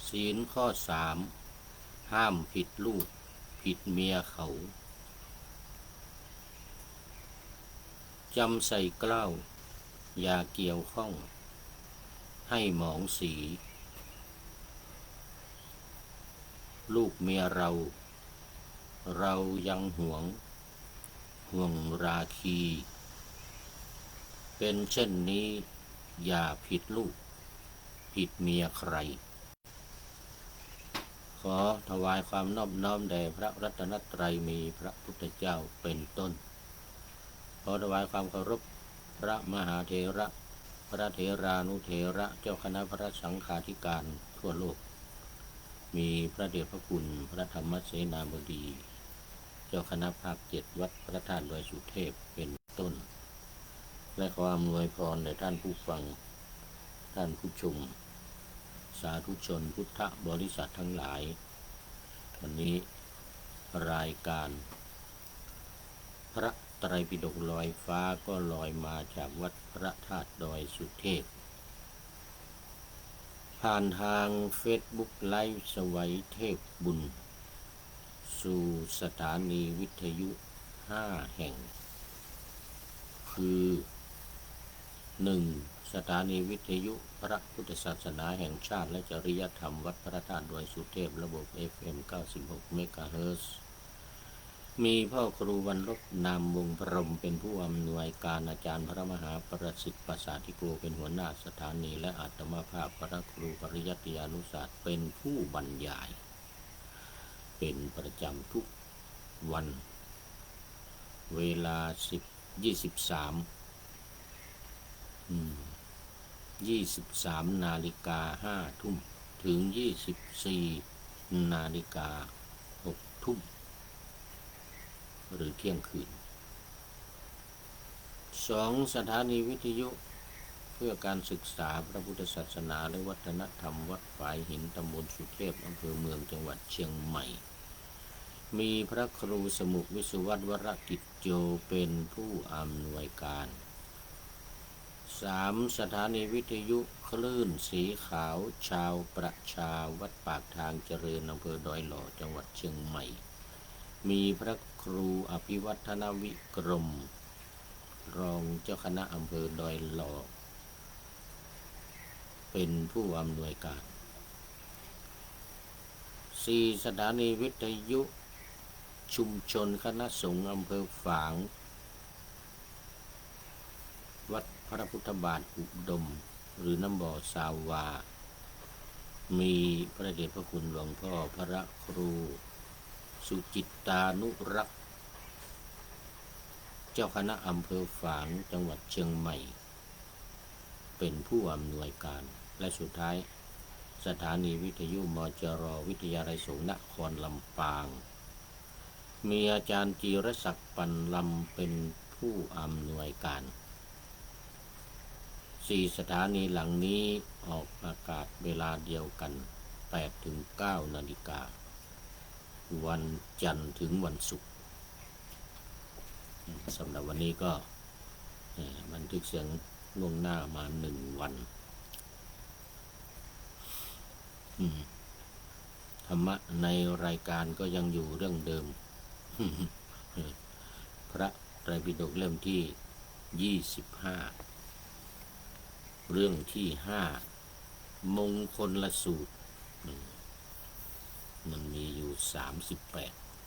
ศีลข้อ 3ห้ามผิดลูกผิดเมียเขาจำใส่เกล้าอย่าเกี่ยวข้องให้หมองสีลูกเมียเรายังห่วงราคีเป็นเช่นนี้อย่าผิดลูกผิดเมียใครขอถวายความนอบน้อมแด่พระรัตนตรัยมีพระพุทธเจ้าเป็นต้นขอถวายความเคารพพระมหาเถระพระเถรานุเถระเจ้าคณะพระสังฆาธิการทั่วโลกมีพระเดชพระคุณพระธรรมเสนาบดีเจ้าคณะภาค7วัดพระธาตุดอยสุเทพเป็นต้นและขออำนวยพรแด่ท่านผู้ฟังท่านผู้ชมสาธุชนพุทธบริษัททั้งหลายวันนี้รายการพระไตรปิฎกลอยฟ้าก็ลอยมาจากวัดพระธาตุดอยสุเทพผ่านทางเฟซบุ๊กไลฟ์สวัยเทพบุญสู่สถานีวิทยุ5แห่งคือ 1. สถานีวิทยุพระพุทธศาสนาแห่งชาติและจริยธรรมวัดพระธาตุดอยสุเทพระบบ FM 96 เมกะเฮิรตซ์มีพ่อครูวันลบนามวงพรหมเป็นผู้อำนวยการอาจารย์พระมหาประสิทธิ์ประสาธิโกเป็นหัวหน้าสถานีและอาตมาภาพพระครูปริยัติยานุศาสตร์เป็นผู้บรรยายเป็นประจำทุกวันเวลา23 นาฬิกา5 ทุ่มถึง24 นาฬิกา6 ทุ่มหรือเที่ยงคืน 2. สถานีวิทยุเพื่อการศึกษาพระพุทธศาสนาและวัฒนธรรมวัดฝายหินตำบลสุเทพอำเภอเมืองจังหวัดเชียงใหม่มีพระครูสมุวิสุวัตวรกิจโยเป็นผู้อำนวยการ 3. สถานีวิทยุคลื่นสีขาวชาวประชาวัดปากทางเจริญอำเภอดอยหล่อจังหวัดเชียงใหม่มีพระครูอภิวัฒนวิกรมรองเจ้าคณะอำเภอดอยหล่อเป็นผู้อำนวยการ 4. สถานีวิทยุชุมชนคณะสงฆ์อำเภอฝางวัดพระพุทธบาทอุดมหรือน้ำบ่อสาวามีพระเดชพระคุณหลวงพ่อพระครูสุจิตตานุรักษ์เจ้าคณะอำเภอฝางจังหวัดเชียงใหม่เป็นผู้อำนวยการและสุดท้ายสถานีวิทยุมจร.วิทยาลัยสงฆ์นครลำปางมีอาจารย์จีรศักดิ์ปันลำเป็นผู้อำนวยการ4 สถานีหลังนี้ออกอากาศเวลาเดียวกัน 8-9 นาฬิกาวันจันทร์ถึงวันศุกร์สำหรับวันนี้ก็บันทึกเสียงล่วงหน้ามา1 วันธรรมะในรายการก็ยังอยู่เรื่องเดิม พระไตรปิฎกเล่มที่25เรื่องที่5มงคลละสูตรมันมีอยู่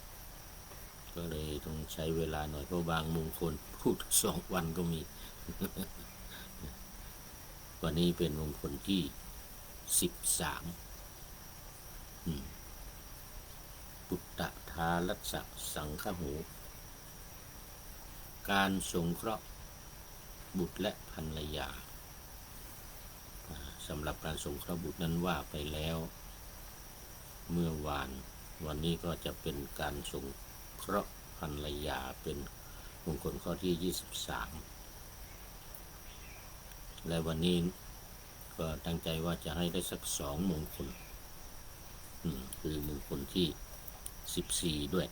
38ก็เลยต้องใช้เวลาหน่อยเพราะบางมงคลพูด2 วันก็มี วันนี้เป็นมงคลที่13ปุตตะทาลัสสะสังฆโหการสงเคราะห์บุตรและภรรยาสำหรับการสงเคราะห์บุตรนั้นว่าไปแล้วเมื่อวันนี้ก็จะเป็นการสงเคราะห์ภรรยาเป็นมงคลข้อที่23และวันนี้ก็ตั้งใจว่าจะให้ได้สัก2 มงคลคือมงคลที่14ด้วย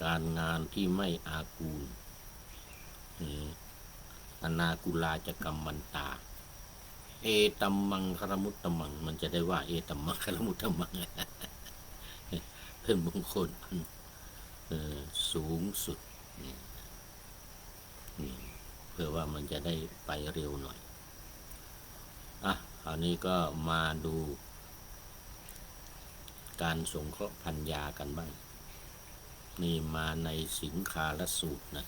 การงานที่ไม่อากูลอนากุลาจกรรมมันตา เอตัมมังคารมุตตมังมันจะได้ว่าเอตัมมังคารมุตตมังเป็นมงคลสูงสุดเพื่อว่ามันจะได้ไปเร็วหน่อยคราวนี้ก็มาดูการสงเคราะห์พัญญากันบ้างนี่มาในสิงคาลสูตรนะ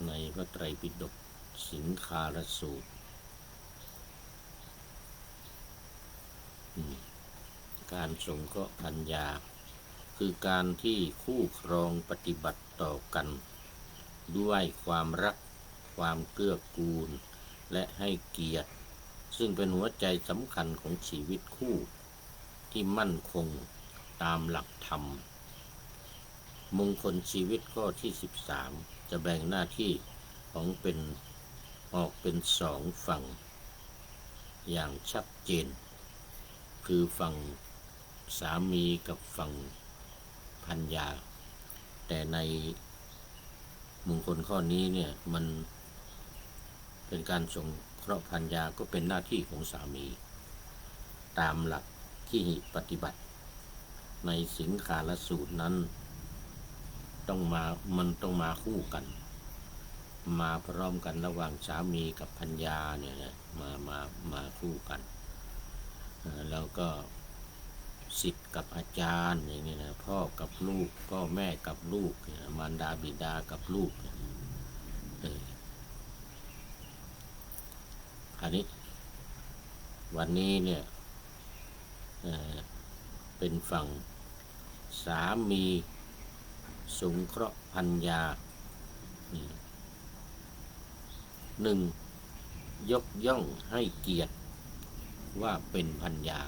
ในพระไตรปิฎกสิงคาลสูตรการสงเคราะห์พัญญาคือการที่คู่ครองปฏิบัติต่อกันด้วยความรักความเกื้อกูลและให้เกียรติซึ่งเป็นหัวใจสำคัญของชีวิตคู่ที่มั่นคงตามหลักธรรมมงคลชีวิตข้อที่13จะแบ่งหน้าที่ของออกเป็น2ฝั่งอย่างชัดเจนคือฝั่งสามีกับฝั่งภรรยาแต่ในมงคลข้อนี้เนี่ยมันเป็นการสงเคราะห์ภรรยาก็เป็นหน้าที่ของสามีตามหลักที่ปฏิบัติในสิงคาลสูตรนั้นมันต้องมาคู่กันมาพร้อมกันระหว่างสามีกับภรรยาเนี่ยมาคู่กันแล้วก็ศิษย์กับอาจารย์อย่างนี้นะพ่อกับลูกพ่อแม่กับลูกมารดาบิดากับลูกอันนี้วันนี้เนี่ยเป็นฝั่งสามีสงเคราะห์ภรรยา1ยกย่องให้เกียรติว่าเป็นภรรยา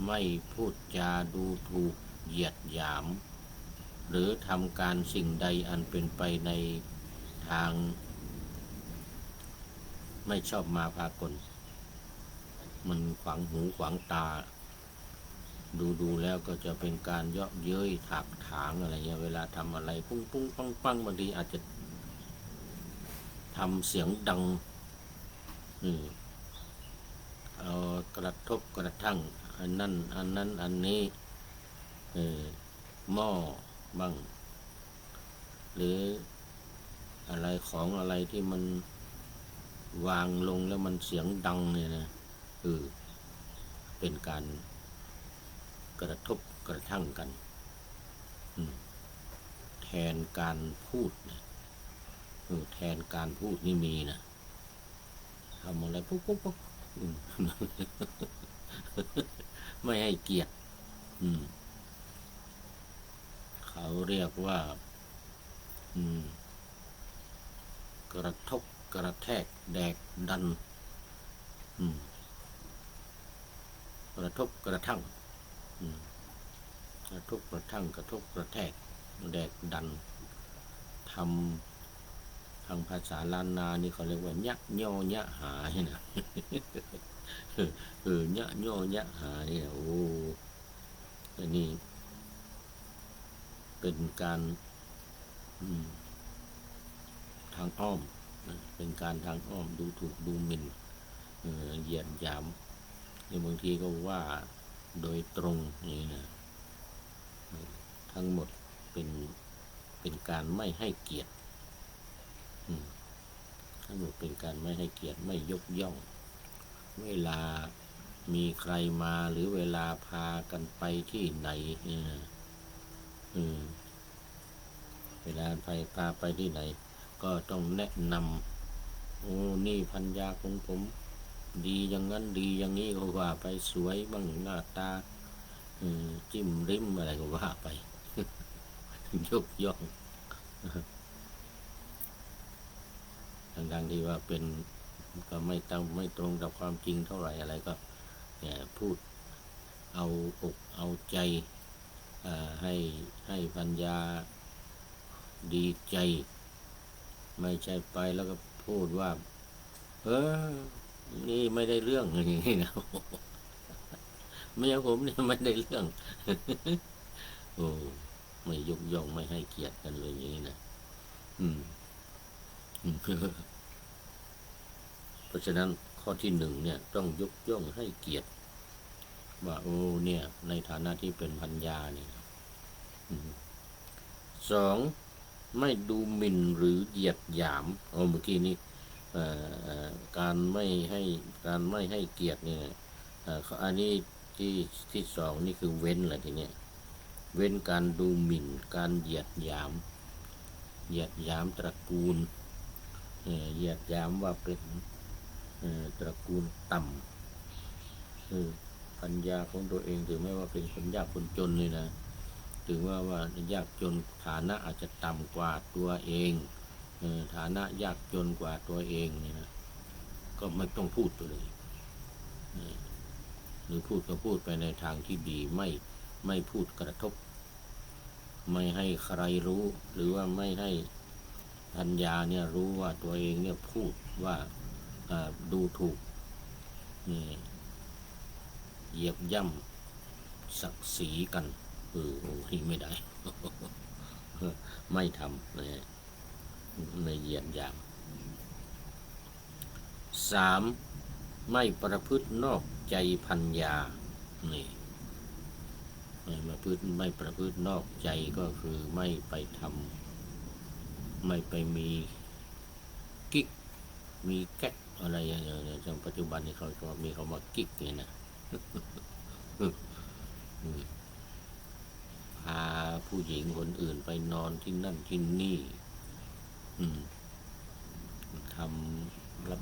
ไม่พูดจาดูถูกเหยียดหยามหรือทำการสิ่งใดอันเป็นไปในทางไม่ชอบมาพากลมันขวางหูขวางตาดูแล้วก็จะเป็นการเยาะเย้ยถากถางอะไรเงี้ยเวลาทำอะไรปุ้งปุ้งปังปังบางทีอาจจะทำเสียงดังเอากระทบกระทั่งอันนั้นอันนี้หม้อบ้างหรืออะไรของอะไรที่มันวางลงแล้วมันเสียงดังเนี่ยนะเป็นการกระทบกระทั่งกันแทนการพูดนะแทนการพูดนี่มีนะทำอะไรปุ๊บปุ๊บปุ๊บไม่ให้เกียรติเขาเรียกว่ากระทบกระแทกแดกดันกระทบกระทั่งกระทบกระทั่งกระทบกระแทกแดกดันทำทางภาษาล้านนานี่เขาเรียกว่ายะย่อยะหาเนี่ยนะยะย่อยะหาเนี่ยโอ้อันนี้เป็นการทางอ้อมเป็นการทางอ้อมดูถูกดูหมิ่นเหยียดหยามในบางทีก็ว่าโดยตรงนี่นะทั้งหมดเป็นการไม่ให้เกียรติทั้งหมดเป็นการไม่ให้เกียรติไม่ยกย่องเวลามีใครมาหรือเวลาพากันไปที่ไหนเวลาพาไปที่ไหนก็ต้องแนะนำโอ้นี่ภรรยาของผมดีอย่างนั้นดีอย่างนี้ก็ว่าไปสวยบ้างหน้าตาจิ้มริมอะไรก็ว่าไปยกย่องทั้งที่ว่าเป็นก็ไม่ตรงกับความจริงเท่าไหร่อะไรก็พูดเอาอกเอาใจให้ภรรยาดีใจไม่ใช่ไปแล้วก็พูดว่านี่ไม่ได้เรื่องอย่างนี้นะเมียผมเนี่ยไม่ได้เรื่องโอ้ไม่ยกย่องไม่ให้เกียรติกันเลยอย่างนี้นะ เพราะฉะนั้นข้อที่หนึ่งเนี่ยต้องยกย่องให้เกียรติว่าโอ้เนี่ยในฐานะที่เป็นพัญญาเนี่ยสองไม่ดูหมิ่นหรือเหยียดหยามเมื่อกี้นี้การไม่ให้เกียรติเนี่ยอันนี้ที่สองนี่คือเว้นแหละทีเนี้ยเว้นการดูหมิ่นการเหยียดหยามตระกูลเหยียดหยามว่าเป็นตระกูลต่ำพัญญาของตัวเองถือไม่ว่าเป็นคนยากคนจนเลยนะถือว่ายากจนฐานะอาจจะต่ำกว่าตัวเองฐานะยากจนกว่าตัวเองเนี่ยนะก็ไม่ต้องพูดไปเลยหรือพูดก็พูดไปในทางที่ดีไม่พูดกระทบไม่ให้ใครรู้หรือว่าไม่ให้พัญญาเนี่ยรู้ว่าตัวเองเนี่ยพูดว่าดูถูกเหยียบย่ำศักดิ์ศรีกันนี่ไม่ได้ ไม่ทำในเหยียดหยามสามไม่ประพฤตินอกใจพัญญานี่ไม่ประพฤตินอกใจก็คือไม่ไปทำไม่ไปมีกิ๊กมีแก๊กอะไรอย่างเงี้ยในปัจจุบันนี้เขาชอบมีคำว่ากิ๊กเนี่ยนะพาผู้หญิงคนอื่นไปนอนที่นั่นที่นี่ทำลั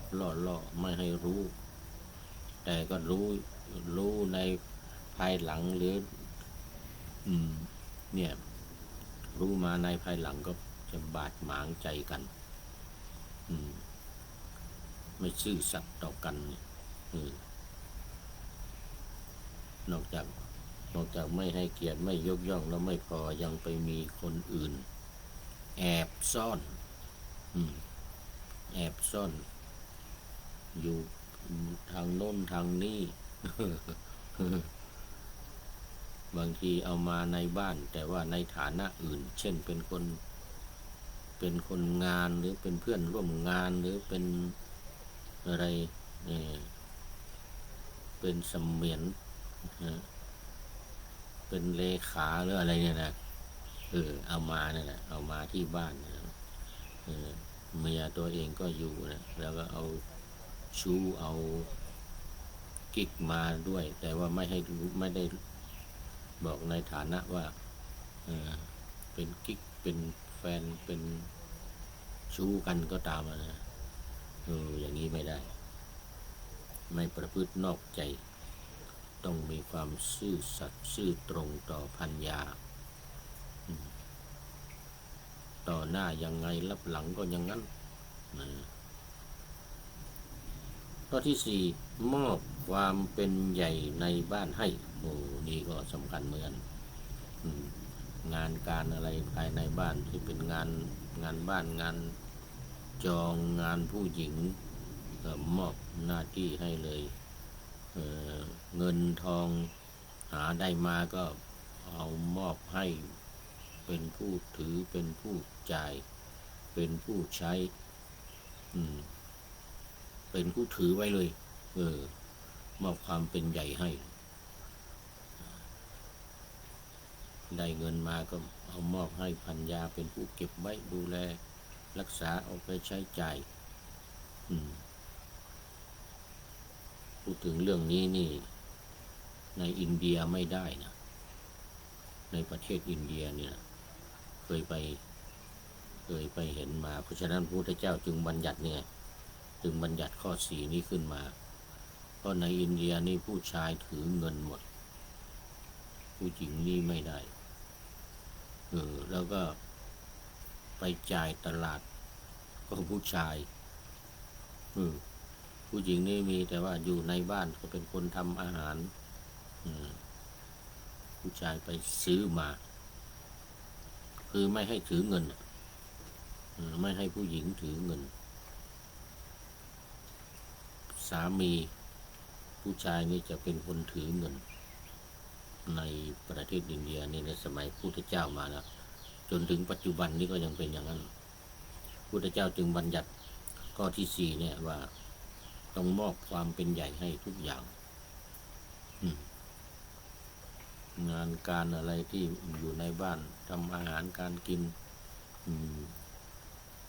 บล่อไม่ให้รู้แต่ก็รู้ในภายหลังหรือเนี่ยรู้มาในภายหลังก็จะบาดหมางใจกันไม่ซื่อสัตย์ต่อกันนอกจากไม่ให้เกียรติไม่ยกย่องแล้วไม่พอยังไปมีคนอื่นแอบซ่อนอยู่ทางโน้นทางนี้ บางทีเอามาในบ้านแต่ว่าในฐานะอื่นเช่นเป็นคนงานหรือเป็นเพื่อนร่วมงานหรือเป็นอะไรเป็นเสมียนเป็นเลขาหรืออะไรเนี่ยนะเอามาเนี่ยนะเอามาที่บ้านเมียตัวเองก็อยู่นะแล้วก็เอาชู้เอากิ๊กมาด้วยแต่ว่าไม่ได้บอกในฐานะว่าเป็นกิ๊กเป็นแฟนเป็นชู้กันก็ตามนะอย่างนี้ไม่ได้ไม่ประพฤตินอกใจต้องมีความซื่อสัตย์ซื่อตรงต่อพัญญาต่อหน้ายังไงรับหลังก็อย่างนั้นข้อที่สี่มอบความเป็นใหญ่ในบ้านให้นี่ก็สำคัญเหมือนกันงานการอะไรภายในบ้านที่เป็นงานบ้านงานจองงานผู้หญิงมอบหน้าที่ให้เลยเงินทองหาได้มาก็เอามอบให้เป็นผู้ถือเป็นผู้จ่ายเป็นผู้ใช้เป็นผู้ถือไว้เลยมอบความเป็นใหญ่ให้ได้เงินมาก็เอามอบให้พัญญาเป็นผู้เก็บไว้ดูแลรักษาเอาไปใช้จ่ายพูดถึงเรื่องนี้นี่ในอินเดียไม่ได้นะในประเทศอินเดียเนี่ยเคยไปเห็นมาเพราะฉะนั้นพระพุทธเจ้าจึงบัญญัติข้อสี่นี้ขึ้นมาเพราะในอินเดียนี่ผู้ชายถือเงินหมดผู้หญิงนี่ไม่ได้แล้วก็ไปจ่ายตลาดก็ผู้ชายผู้หญิงนี่มีแต่ว่าอยู่ในบ้านก็เป็นคนทำอาหารผู้ชายไปซื้อมาคือไม่ให้ถือเงินไม่ให้ผู้หญิงถือเงินสามีผู้ชายนี่จะเป็นคนถือเงินในประเทศอินเดียนี่ในสมัยพุทธเจ้ามาแล้วจนถึงปัจจุบันนี้ก็ยังเป็นอย่างนั้นพุทธเจ้าจึงบัญญัติ ข้อที่สี่เนี่ยว่าต้องมอบความเป็นใหญ่ให้ทุกอย่างงานการอะไรที่อยู่ในบ้านทำอาหารการกิน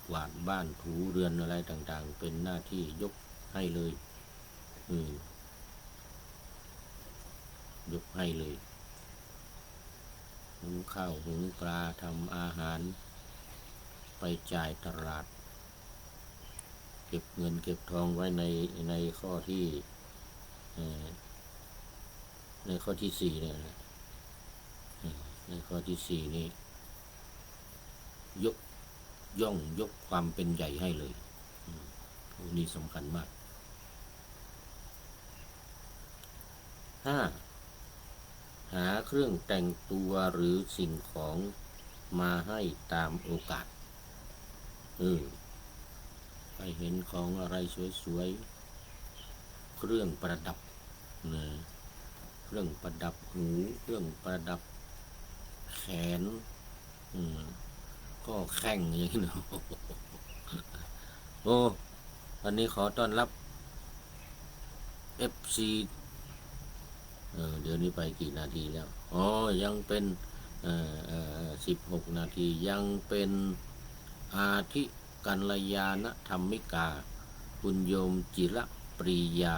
กวาดบ้านถูเรือนอะไรต่างๆเป็นหน้าที่ยกให้เลยยกให้เลยหุงข้าวหุงปลาทำอาหารไปจ่ายตลาดเก็บเงินเก็บทองไว้ในข้อที่ในข้อที่สี่เนี่ยในข้อที่สี่นี้ยกความเป็นใหญ่ให้เลยนี่สำคัญมากห้าหาเครื่องแต่งตัวหรือสิ่งของมาให้ตามโอกาสไปเห็นของอะไรสวยๆเครื่องประดับเครื่องประดับหูเครื่องประดับแขนก็แข่งอย่างนี้เนาะโอ้วันนี้ขอต้อนรับ FC เดี๋ยวนี้ไปกี่นาทีแล้วอ๋อยังเป็น16 นาทียังเป็นอาทิกัลยาณธรรมิกาคุณโยมจิระปรียา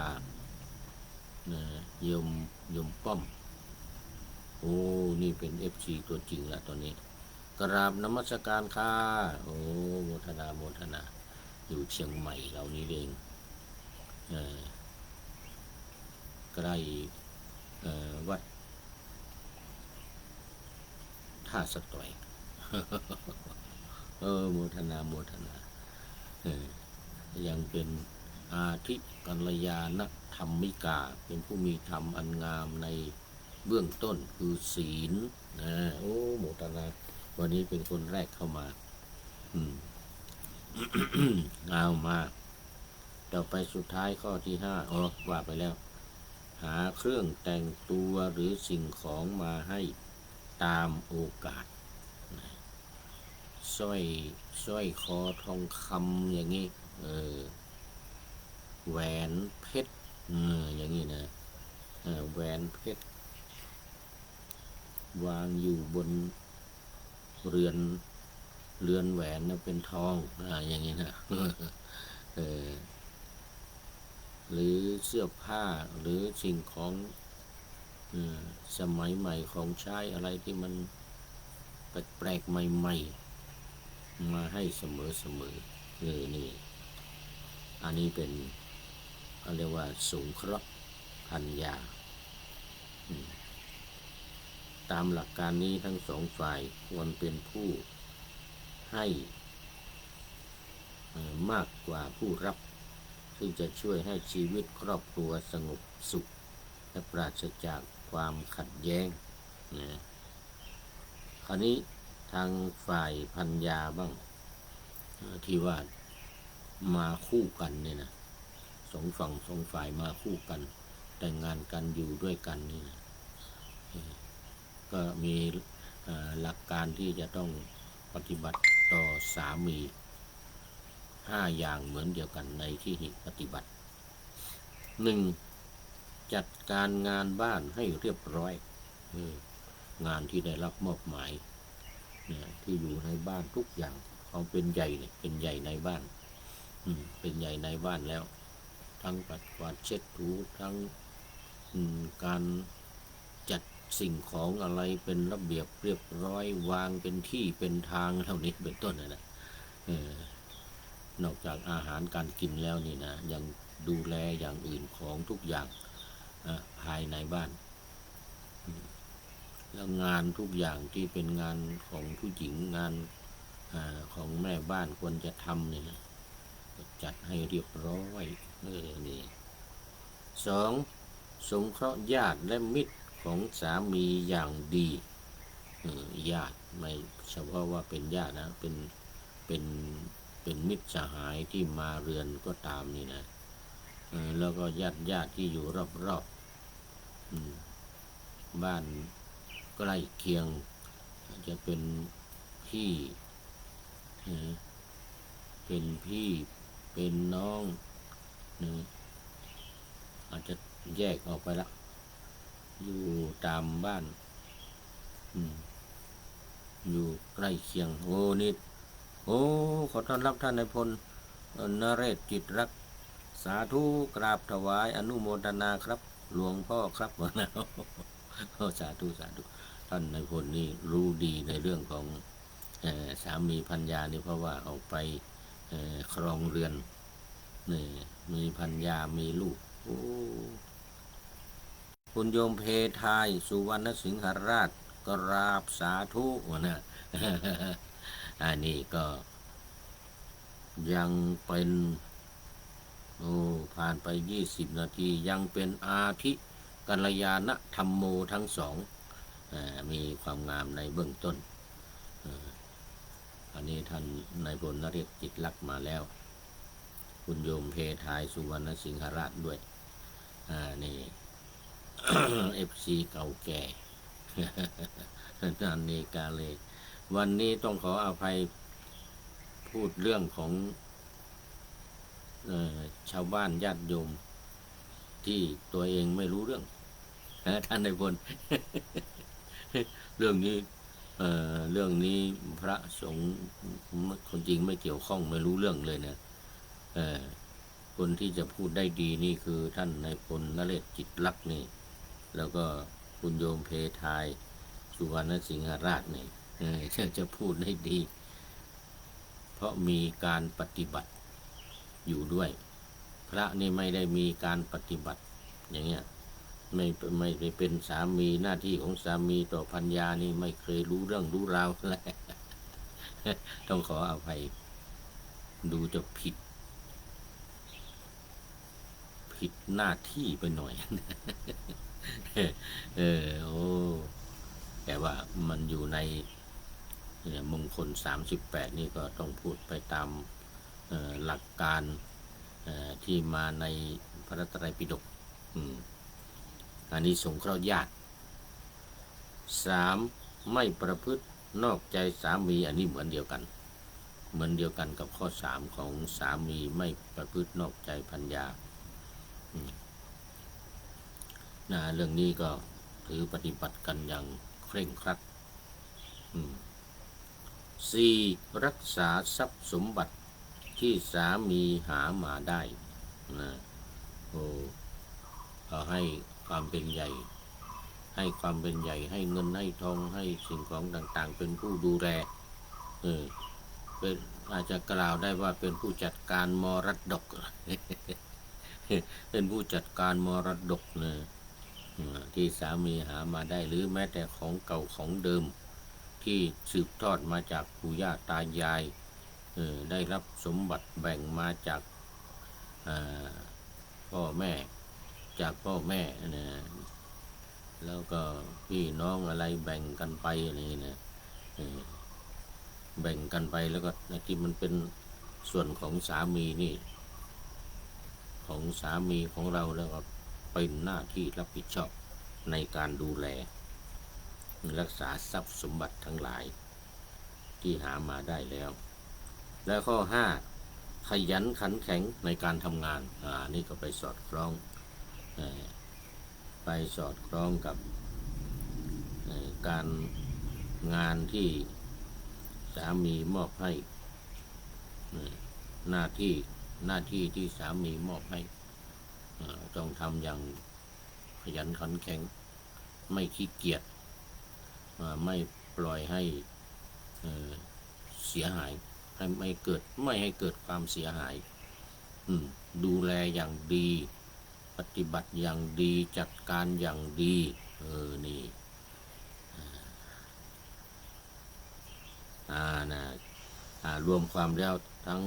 โยมป้อมโอ้นี่เป็น FC ตัวจริงละตอนนี้กราบนมัสการค่ะโอ้โมทนาอยู่เชียงใหม่เรานี่เองใกล้วัดท่าสตอยโมทนายังเป็นอาทิกัลยาณธรรมิกาเป็นผู้มีธรรมอันงามในเบื้องต้นคือศีลโอ้โมทนาวันนี้เป็นคนแรกเข้ามาเอามาต่อไปสุดท้ายข้อที่ห้าว่าไปแล้วหาเครื่องแต่งตัวหรือสิ่งของมาให้ตามโอกาสสร้อยคอทองคำอย่างนี้แหวนเพชรอย่างนี้นะแหวนเพชรวางอยู่บนเรือนแหวนนะเป็นทองอย่างนี้นะหรือเสื้อผ้าหรือสิ่งของสมัยใหม่ของใช้อะไรที่มันแปลกๆใหม่ๆมาให้เสมอนี่อันนี้เป็นเรียกว่าสงเคราะห์พันยาตามหลักการนี้ทั้งสองฝ่ายควรเป็นผู้ให้มากกว่าผู้รับซึ่งจะช่วยให้ชีวิตครอบครัวสงบสุขและปราศจากความขัดแย้งนะคราวนี้ทางฝ่ายพันยาบ้างที่ว่ามาคู่กันเนี่ยนะสองฝ่ายมาคู่กันแต่งงานกันอยู่ด้วยกันนี่นะก็มีหลักการที่จะต้องปฏิบัติต่อสามี5 อย่างเหมือนเดียวกันในที่ปฏิบัติ 1. จัดการงานบ้านให้เรียบร้อยงานที่ได้รับมอบหมายที่อยู่ในบ้านทุกอย่างเขาเป็นใหญ่เป็นใหญ่ในบ้านเป็นใหญ่ในบ้านแล้วทั้งปัดกวาดเช็ดถูทั้งการจัดสิ่งของอะไรเป็นระเบียบเรียบร้อยวางเป็นที่เป็นทางเท่านี้เป็นต้นนะนอกจากอาหารการกินแล้วนี่นะยังดูแลอย่างอื่นของทุกอย่างภายในบ้านแล้วงานทุกอย่างที่เป็นงานของผู้หญิงงานของแม่บ้านควรจะทำเนี่ยนะจัดให้เรียบร้อยนี่ 2. สงเคราะห์ญาติและมิตรของสามีอย่างดีญาติไม่เฉพาะว่าเป็นญาตินะเป็นมิตรสหายที่มาเรือนก็ตามนี่นะแล้วก็ญาติที่อยู่รอบบ้านใกล้เคียงจะเป็นพี่ เป็นน้องนี่อาจจะแยกออกไปละอยู่ตามบ้านอยู่ใกล้เคียงโอ้นี่โอ้ขอต้อนรับท่านนายพลนเรศจิตรักสาธุกราบถวายอนุโมทนาครับหลวงพ่อครับนะสาธุสาธุท่านนายพลนี่รู้ดีในเรื่องของสามีภรรยานี่เพราะว่าออกไปครองเรือนนี่มีภรรยามีลูกโอ้คุณโยมเพทายสุวรรณสิงหราชกราบสาธุนะ อันนี้ก็ยังเป็นโอ้ผ่านไป20 นาทียังเป็นอาทิกัลยาณธรรมโมทั้งสองมีความงามในเบื้องต้นอันนี้ท่านนายพลนเรศจิตลักษณ์มาแล้วคุณโยมเพทายสุวรรณสิงหราชด้วยนี่ FC เก่าแก่นันนี่กาเลยวันนี้ต้องขออภัยพูดเรื่องของชาวบ้านญาติโยมที่ตัวเองไม่รู้เรื่องท่านนายพล เรื่องนี้พระสงฆ์คนจริงไม่เกี่ยวข้องไม่รู้เรื่องเลยนะคนที่จะพูดได้ดีนี่คือท่านนายพลนเรศจิตลักษณ์นี่แล้วก็คุณโยมเพทายสุวรรณสิงหราชนี่จะพูดได้ดีเพราะมีการปฏิบัติอยู่ด้วยพระนี่ไม่ได้มีการปฏิบัติอย่างเงี้ยไม่ได้เป็นสามีหน้าที่ของสามีต่อภรรยานี่ไม่เคยรู้เรื่องรู้ราวอะไร ต้องขออภัยดูจะผิดหน้าที่ไปหน่อย โอ้แต่ว่ามันอยู่ในมงคล38นี่ก็ต้องพูดไปตามหลักการที่มาในพระไตรปิฎกอันนี้สงเคราะห์ญาติ3ไม่ประพฤตินอกใจสามีอันนี้เหมือนเดียวกันกับข้อ3ของสามีไม่ประพฤตินอกใจภรรยาเรื่องนี้ก็ถือปฏิบัติกันอย่างเคร่งครัด4รักษาทรัพย์สมบัติที่สามีหามาได้ก็ให้ความเป็นใหญ่ให้เงินให้ทองให้สิ่งของต่างๆเป็นผู้ดูแลเป็นอาจจะกล่าวได้ว่าเป็นผู้จัดการมรดก เป็นผู้จัดการมรดกเนี่ยที่สามีหามาได้หรือแม้แต่ของเก่าของเดิมที่สืบทอดมาจากปู่ย่าตายายได้รับสมบัติแบ่งมาจากพ่อแม่นะแล้วก็พี่น้องอะไรแบ่งกันไปอะไรนะแบ่งกันไปแล้วก็ที่มันเป็นส่วนของสามีนี่ของสามีของเราแล้วก็เป็นหน้าที่รับผิดชอบในการดูแลรักษาทรัพย์สมบัติทั้งหลายที่หามาได้แล้วแล้วข้อ5ขยันขันแข็งในการทำงานนี่ก็ไปสอดคล้องกับการงานที่สามีมอบให้หน้าที่ที่สามีมอบให้ต้องทำอย่างขยันขันแข็งไม่ขี้เกียจไม่ปล่อยให้เสียหายไม่ให้เกิดความเสียหายดูแลอย่างดีปฏิบัติอย่างดีจัดการอย่างดีนี่รวมความแล้วทั้ง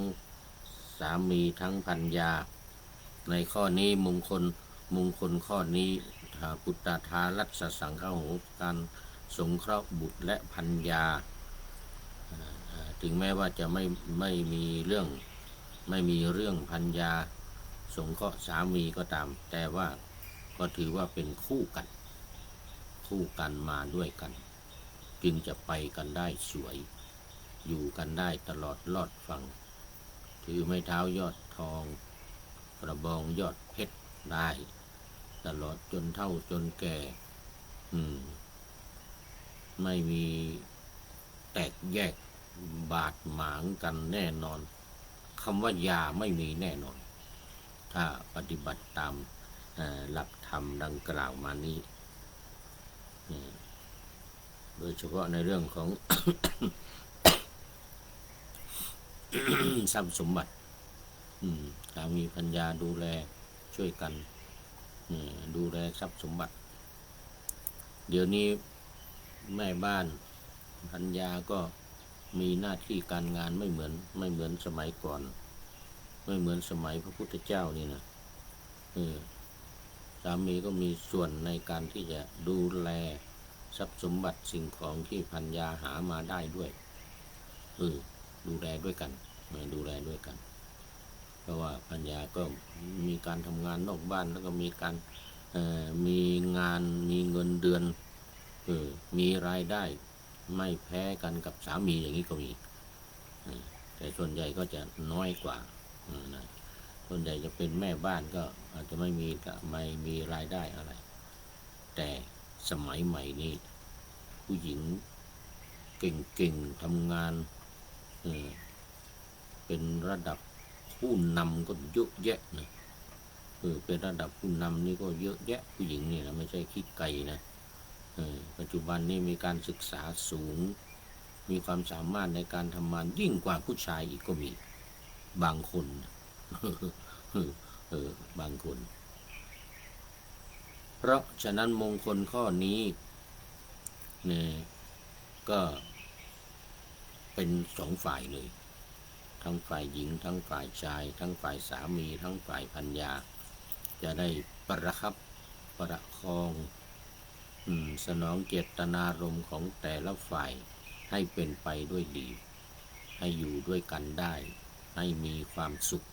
สามีทั้งภรรยาในข้อนี้มงคลข้อนี้ปุตตทารัสสังฆโหการสงเคราะห์บุตรและภรรยาถึงแม้ว่าจะไม่มีเรื่องภรรยาสงเคราะห์สามีก็ตามแต่ว่าก็ถือว่าเป็นคู่กันมาด้วยกันจึงจะไปกันได้สวยอยู่กันได้ตลอดรอดฝั่งถือไม้เท้ายอด ทองกระบองยอดเพชรได้ตลอดจนเฒ่าจนแก่ไม่มีแตกแยกบาดหมางกันแน่นอนคำว่ายาไม่มีแน่นอนถ้าปฏิบัติตามหลักธรรมดังกล่าวมานี้โดยเฉพาะในเรื่องของ ทรัพย์สมบัติถ้ามีปัญญาดูแลช่วยกันดูแลทรัพย์สมบัติเดี๋ยวนี้แม่บ้านปัญญาก็มีหน้าที่การงานไม่เหมือนสมัยก่อนไม่เหมือนสมัยพระพุทธเจ้านี่นะสามีก็มีส่วนในการที่จะดูแลทรัพย์สมบัติสิ่งของที่ภรรยาหามาได้ด้วยดูแลด้วยกันเพราะว่าภรรยาก็มีการทำงานนอกบ้านแล้วก็มีการมีงานมีเงินเดือนมีรายได้ไม่แพ้กันกับสามีอย่างนี้ก็มีแต่ส่วนใหญ่ก็จะน้อยกว่านะส่วนใหญ่จะเป็นแม่บ้านก็อาจจะไม่มีรายได้อะไรแต่สมัยใหม่นี้ผู้หญิงเก่งๆทำงานเป็นระดับผู้นำก็เยอะแยะนะเป็นระดับผู้นำนี่ก็เยอะแยะผู้หญิงนี่นะไม่ใช่ขี้ไก่นะปัจจุบันนี้มีการศึกษาสูงมีความสามารถในการทำงานยิ่งกว่าผู้ชายอีกก็มีบางคนบางคนเพราะฉะนั้นมงคลข้อนี้เนี่ยก็เป็นสองฝ่ายเลยทั้งฝ่ายหญิงทั้งฝ่ายชายทั้งฝ่ายสามีทั้งฝ่ายภรรยาจะได้ประคับประคองสนองเจตนารมณ์ของแต่ละฝ่ายให้เป็นไปด้วยดีให้อยู่ด้วยกันได้ให้มีความสุข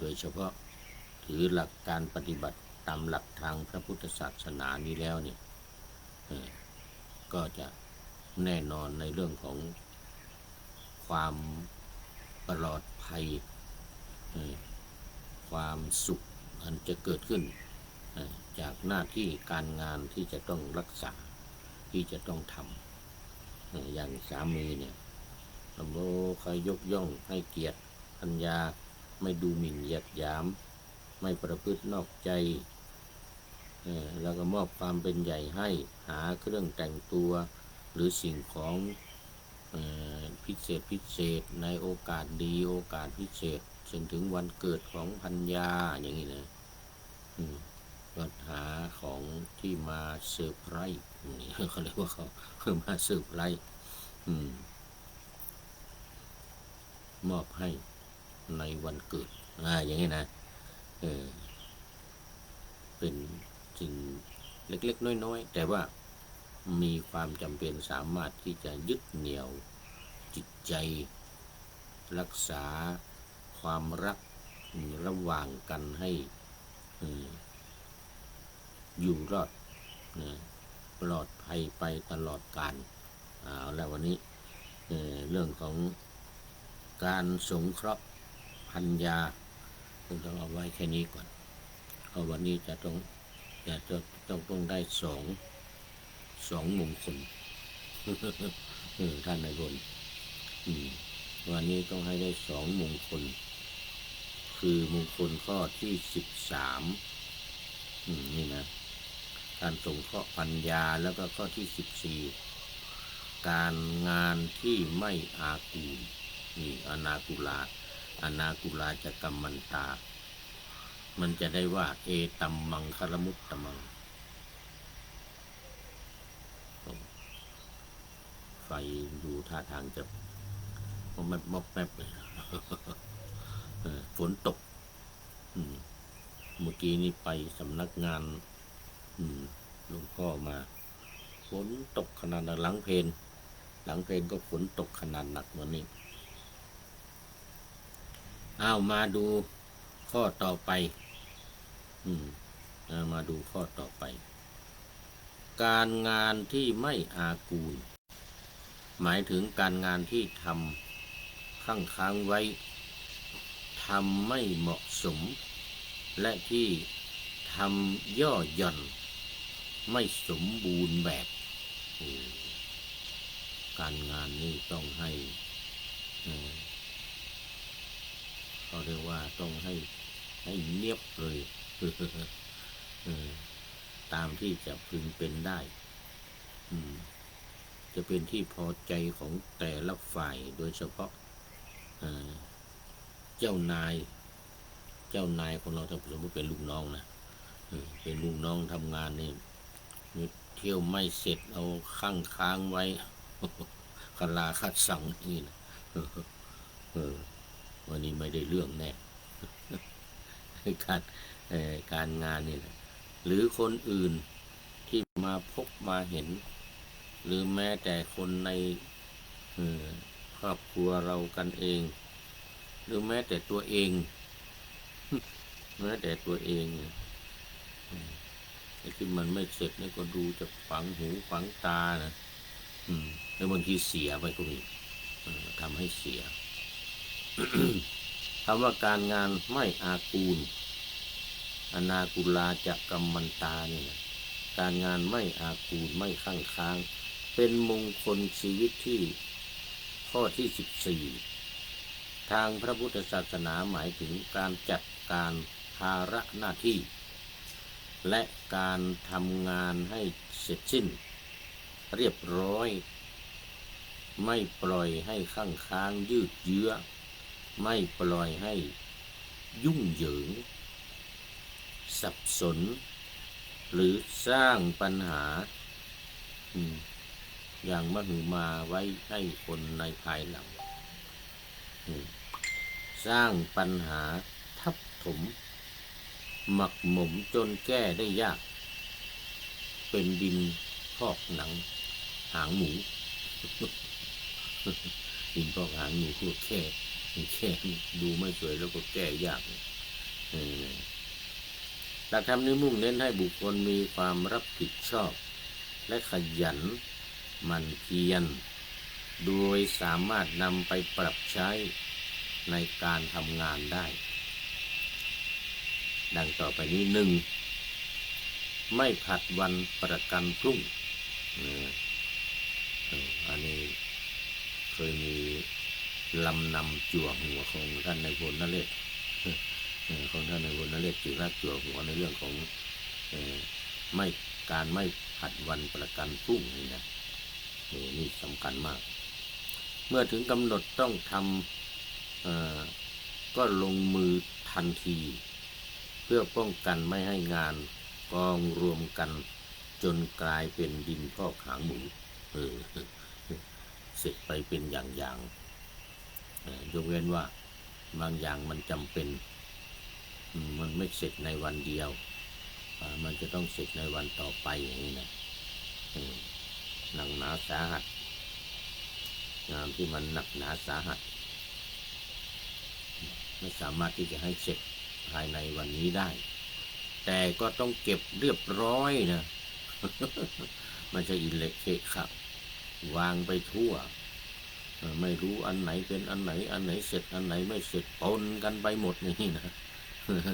โดยเฉพาะถือหลักการปฏิบัติตามหลักทางพระพุทธศาสนานี้แล้วเนี่ยก็จะแน่นอนในเรื่องของความปลอดภัยความสุขอันจะเกิดขึ้นจากหน้าที่การงานที่จะต้องรักษาที่จะต้องทำอย่างสามีเนี่ยใครยกย่องให้เกียรติภรรยาไม่ดูหมิ่นเหยียดหยามไม่ประพฤตินอกใจแล้วก็มอบความเป็นใหญ่ให้หาเครื่องแต่งตัวหรือสิ่งของพิเศษในโอกาสดีโอกาสพิเศษเช่นถึงวันเกิดของภรรยาอย่างนี้นะก็หาของที่มาเซอร์ไพรส์นี่เขาเรียกว่าเขามาเซอร์ไพรส์มอบให้ในวันเกิดอย่างนี้นะเป็นสิ่งเล็กๆน้อยๆแต่ว่ามีความจำเป็นสามารถที่จะยึดเหนี่ยวจิตใจรักษาความรักระหว่างกันให้อยู่รอดปลอดภัยไปตลอดกาลแล้ววันนี้เรื่องของการสงเคราะห์พันยาต้องเอาไว้แค่นี้ก่อนเพราะวันนี้จะต้องได้สองมงคลท่านนายพลวันนี้ต้องให้ได้สองมงคลคือมงคลข้อที่13นี่นะการสงเคราะห์ปัญญาแล้วก็ข้อที่14การงานที่ไม่อากูลนี่อนากุลาจะกัมมันตามันจะได้ว่าเอตัมมังคารมุตตมังไฟดูท่าทางจะมอบแป๊บเลยฝนตกเมื่อกี้นี้ไปสำนักงานหลวงพ่อมาฝนตกขนาดหลังเพลก็ฝนตกขนาดหนักวันนี้มาดูข้อต่อไปมาดูข้อต่อไปการงานที่ไม่อากูลหมายถึงการงานที่ทำค้างไว้ ทำไม่เหมาะสมและที่ทำย่อหย่อนไม่สมบูรณ์แบบการงานนี่ต้องให้เขาเรียกว่าต้องให้เนียบเลยตามที่จะพึงเป็นได้จะเป็นที่พอใจของแต่ละฝ่ายโดยเฉพาะเจ้านายของเราถ้าสมมติเป็นลูกน้องนะเป็นลูกน้องทำงานนี่เที่ยวไม่เสร็จเอาค้างไว้คลาคัดสั่งนี่นะวันนี้ไม่ได้เรื่องแน่การงานนี่นะหรือคนอื่นที่มาพบมาเห็นหรือแม้แต่คนในครอบครัวเรากันเองหรือแม้แต่ตัวเองไอ้ที่มันไม่เสร็จนี่ก็ดูจะฝังหูฝังตานะแล้วบางทีเสียไปก็มีทำให้เสีย คำว่าการงานไม่อากูลอนากุลาจะกัมมันตาเนี่ยนะการงานไม่อากูลไม่ข้างค้างเป็นมงคลชีวิตที่ข้อที่14ทางพระพุทธศาสนาหมายถึงการจัดการภาระหน้าที่และการทำงานให้เสร็จสิ้นเรียบร้อยไม่ปล่อยให้ข้างค้างยืดเยื้อไม่ปล่อยให้ยุ่งเหยิงสับสนหรือสร้างปัญหาอย่างมหึมาไว้ให้คนในภายหลังสร้างปัญหาทับถมหมักหมมจนแก้ได้ยากเป็นดินพอกหนังหางหมู ดินพอกหางหมูแค่ดูไม่สวยแล้วก็แก้ยากหลักธรรมนี้มุ่งเน้นให้บุคคลมีความรับผิดชอบและขยันหมั่นเพียรโดยสามารถนำไปปรับใช้ในการทำงานได้ดังต่อไปนี้1ไม่ผัดวันประกันพรุ่งอันนี้เคยมีลำนำจั่วหัวของท่านในพลนเรศของท่านในพลนเรศจิรักจั่วหัวในเรื่องของไม่ผัดวันประกันพรุ่งนี่นะนี่สำคัญมากเมื่อถึงกำหนดต้องทำก็ลงมือทันทีเพื่อป้องกันไม่ให้งานกองรวมกันจนกลายเป็นดินพอกหางหมูเสร็จไปเป็นอย่างยกเว้นว่าบางอย่างมันจำเป็นมันไม่เสร็จในวันเดียวมันจะต้องเสร็จในวันต่อไปอย่างนี้นะหนักหนาสาหัสงานที่มันหนักหนาสาหัสไม่สามารถที่จะให้เสร็จภายในวันนี้ได้แต่ก็ต้องเก็บเรียบร้อยนะ ไม่ใช่อิเล็กเคะขะวางไปทั่วไม่รู้อันไหนเป็นอันไหนเสร็จอันไหนไม่เสร็จปนกันไปหมดนี่นะ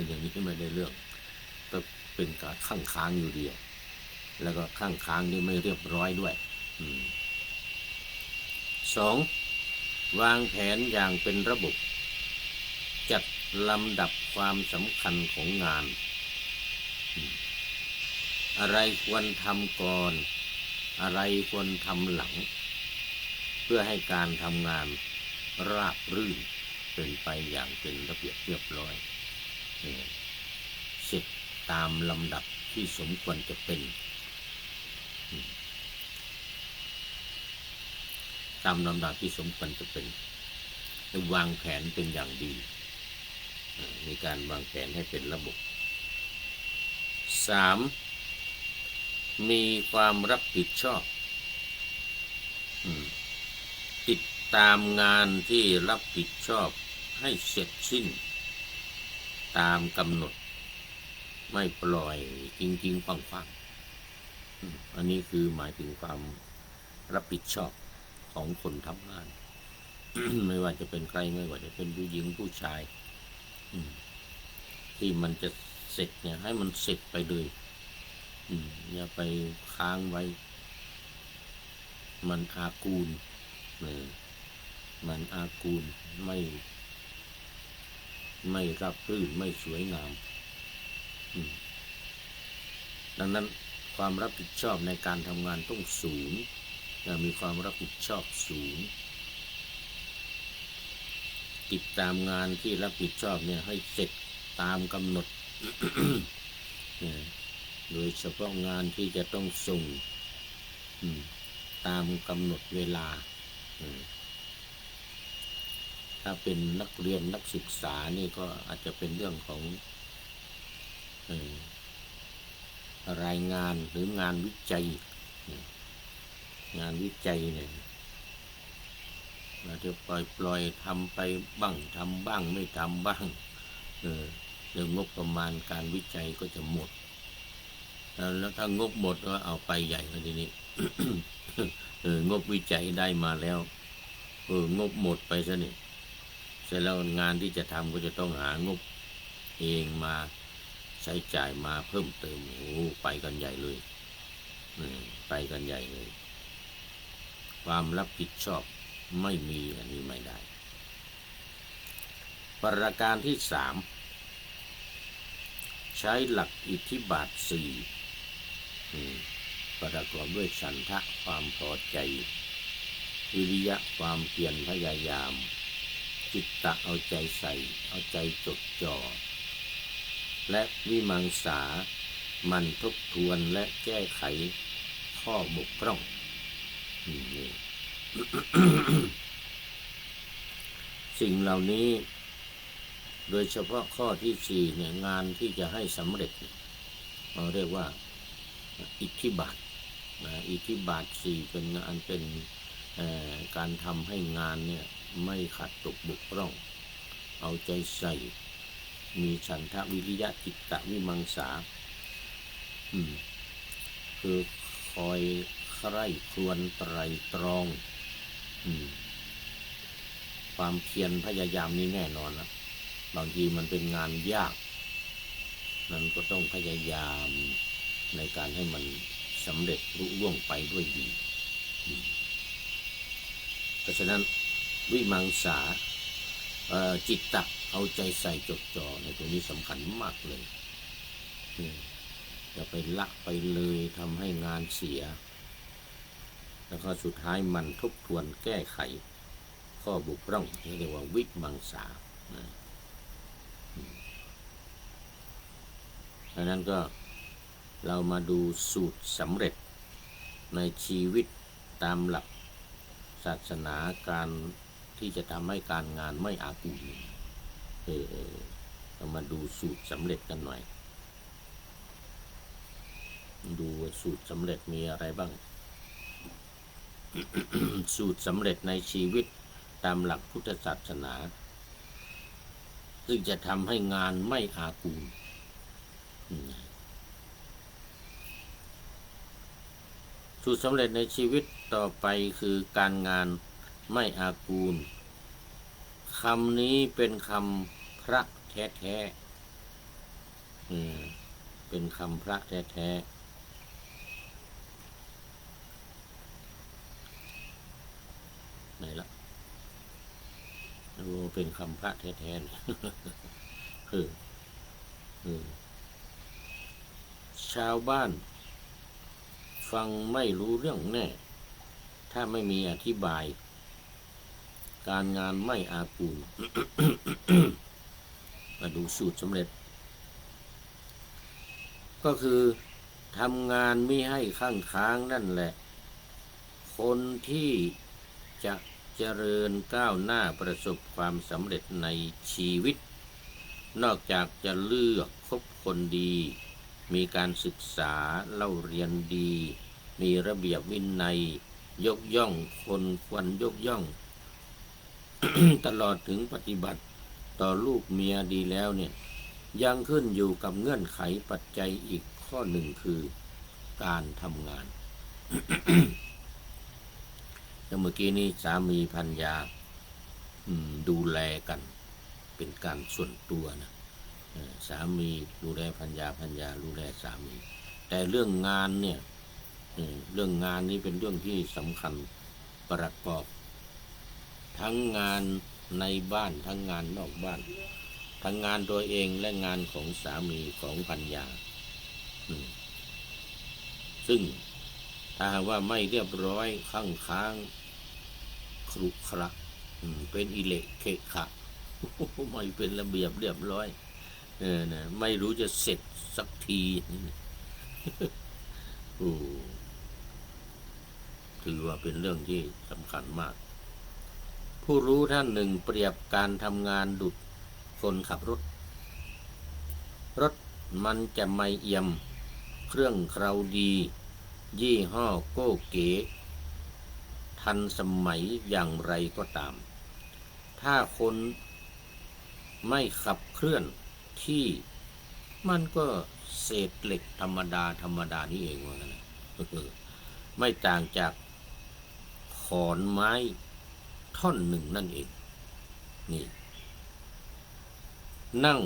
อย่างนี้ไม่ได้เรื่องก็เป็นการค้างอยู่เดียวแล้วก็ค้างนี่ไม่เรียบร้อยด้วย2วางแผนอย่างเป็นระบบจัดลำดับความสำคัญของงานอะไรควรทำก่อนอะไรควรทำหลังเพื่อให้การทำงานราบรื่นเป็นไปอย่างเป็นระเบียบเรียบร้อยเสร็จตามลำดับที่สมควรจะเป็นตามลำดับที่สมควรจะเป็นวางแผนเป็นอย่างดีมีการวางแผนให้เป็นระบบ 3. มีความรับผิดชอบติดตามงานที่รับผิดชอบให้เสร็จสิ้นตามกำหนดไม่ปล่อยทิ้งฟังอันนี้คือหมายถึงความรับผิดชอบของคนทำงาน ไม่ว่าจะเป็นใครไม่ว่าจะเป็นผู้หญิงผู้ชาย ที่มันจะเสร็จเนี่ยให้มันเสร็จไปเลยอย่าไปค้างไว้มันอากูลมันอากูลไม่รับรื่นไม่สวยงามดังนั้นความรับผิดชอบในการทำงานต้องสูงมีความรับผิดชอบสูงติดตามงานที่รับผิดชอบเนี่ยให้เสร็จตามกำหนด โดยเฉพาะงานที่จะต้องส่งตามกำหนดเวลาถ้าเป็นนักเรียนนักศึกษานี่ก็อาจจะเป็นเรื่องของรายงานหรืองานวิจัยงานวิจัยเนี่ยเราจะปล่อยทำไปบ้างทำบ้างไม่ทำบ้างเรื่องงบประมาณการวิจัยก็จะหมดแล้วถ้างบหมดก็เอาไปใหญ่เลยทีนี้ งบวิจัยได้มาแล้วงบหมดไปซะนี่เสร็จแล้วงานที่จะทำก็จะต้องหางบเองมาใช้จ่ายมาเพิ่มเติมไปกันใหญ่เลยไปกันใหญ่เลยความรับผิดชอบไม่มีอันนี้ไม่ได้ประการที่3ใช้หลักอิทธิบาท4ประกอบด้วยฉันทะความพอใจวิริยะความเพียรพยายามจิตตะเอาใจใส่เอาใจจดจ่อและวิมังสามันทบทวนและแก้ไขข้อบกพร่องนี่ สิ่งเหล่านี้โดยเฉพาะข้อที่4เนี่ยงานที่จะให้สำเร็จเราเรียกว่าอิทธิบาทอิทธิบาท4เป็นงานเป็นการทำให้งานเนี่ยไม่ขาดตกบกพร่องเอาใจใส่มีฉันทะวิริยะจิตตะวิมังสาคือคอยใคร่ครวญไตรตรองความเพียรพยายามนี้แน่นอนนะบางทีมันเป็นงานยากนั้นก็ต้องพยายามในการให้มันสำเร็จรุ่ล่วงไปด้วยดีเพราะฉะนั้นวิมังสาจิตตะเอาใจใส่จดจ่อในตรงนี้สำคัญมากเลยอย่าไปละไปเลยทำให้งานเสียแล้วก็สุดท้ายมันทบทวนแก้ไขข้อบกพร่องที่เรียกว่าวิมังสาดังนั้นก็เรามาดูสูตรสำเร็จในชีวิตตามหลักศาสนาการที่จะทำให้การงานไม่อากูลเรามาดูสูตรสำเร็จกันหน่อยดูสูตรสำเร็จมีอะไรบ้าง สูตรสำเร็จในชีวิตตามหลักพุทธศาสนาซึ่งจะทำให้งานไม่อากูลสูตรสำเร็จในชีวิตต่อไปคือการงานไม่อากูลคำนี้เป็นคำพระแท้ๆเป็นคำพระแท้ๆไหนละเป็นคำพระแท้ๆชาวบ้านฟังไม่รู้เรื่องแน่ถ้าไม่มีอธิบายการงานไม่อากูล มาดูสูตรสำเร็จก็คือทำงานไม่ให้ข้างค้างนั่นแหละคนที่จะเจริญก้าวหน้าประสบความสำเร็จในชีวิตนอกจากจะเลือกคบคนดีมีการศึกษาเล่าเรียนดีมีระเบียบวินัยยกย่องคนควรยกย่อง ตลอดถึงปฏิบัติต่อลูกเมียดีแล้วเนี่ยยังขึ้นอยู่กับเงื่อนไขปัจจัยอีกข้อหนึ่งคือการทำงาน เมื่อกี้นี้สามีภรรยาดูแลกัน เป็นการส่วนตัวนะสามีดูแลภรรยาภรรยาดูแลสามีแต่เรื่องงานเนี่ยเรื่องงานนี้เป็นเรื่องที่สำคัญประกอบทั้งงานในบ้านทั้งงานนอกบ้านทั้งงานตัวเองและงานของสามีของภรรยาซึ่งถ้าหากว่าไม่เรียบร้อยข้างค้างครุขระเป็นอิเละเขะขะไม่เป็นระเบียบเรียบร้อยนะไม่รู้จะเสร็จสักทีถือว่าเป็นเรื่องที่สำคัญมากผู้รู้ท่านหนึ่งเปรียบการทำงานดุจคนขับรถมันจะไม่เอี่ยมเครื่องเคราดียี่ห้อโก้เก๋ทันสมัยอย่างไรก็ตามถ้าคนไม่ขับเคลื่อนที่มันก็เศษเหล็กธรรมดานี่เองว่างั้นไม่ต่างจากขอนไม้ท่อนหนึ่งนั่นเองนี่นั่ง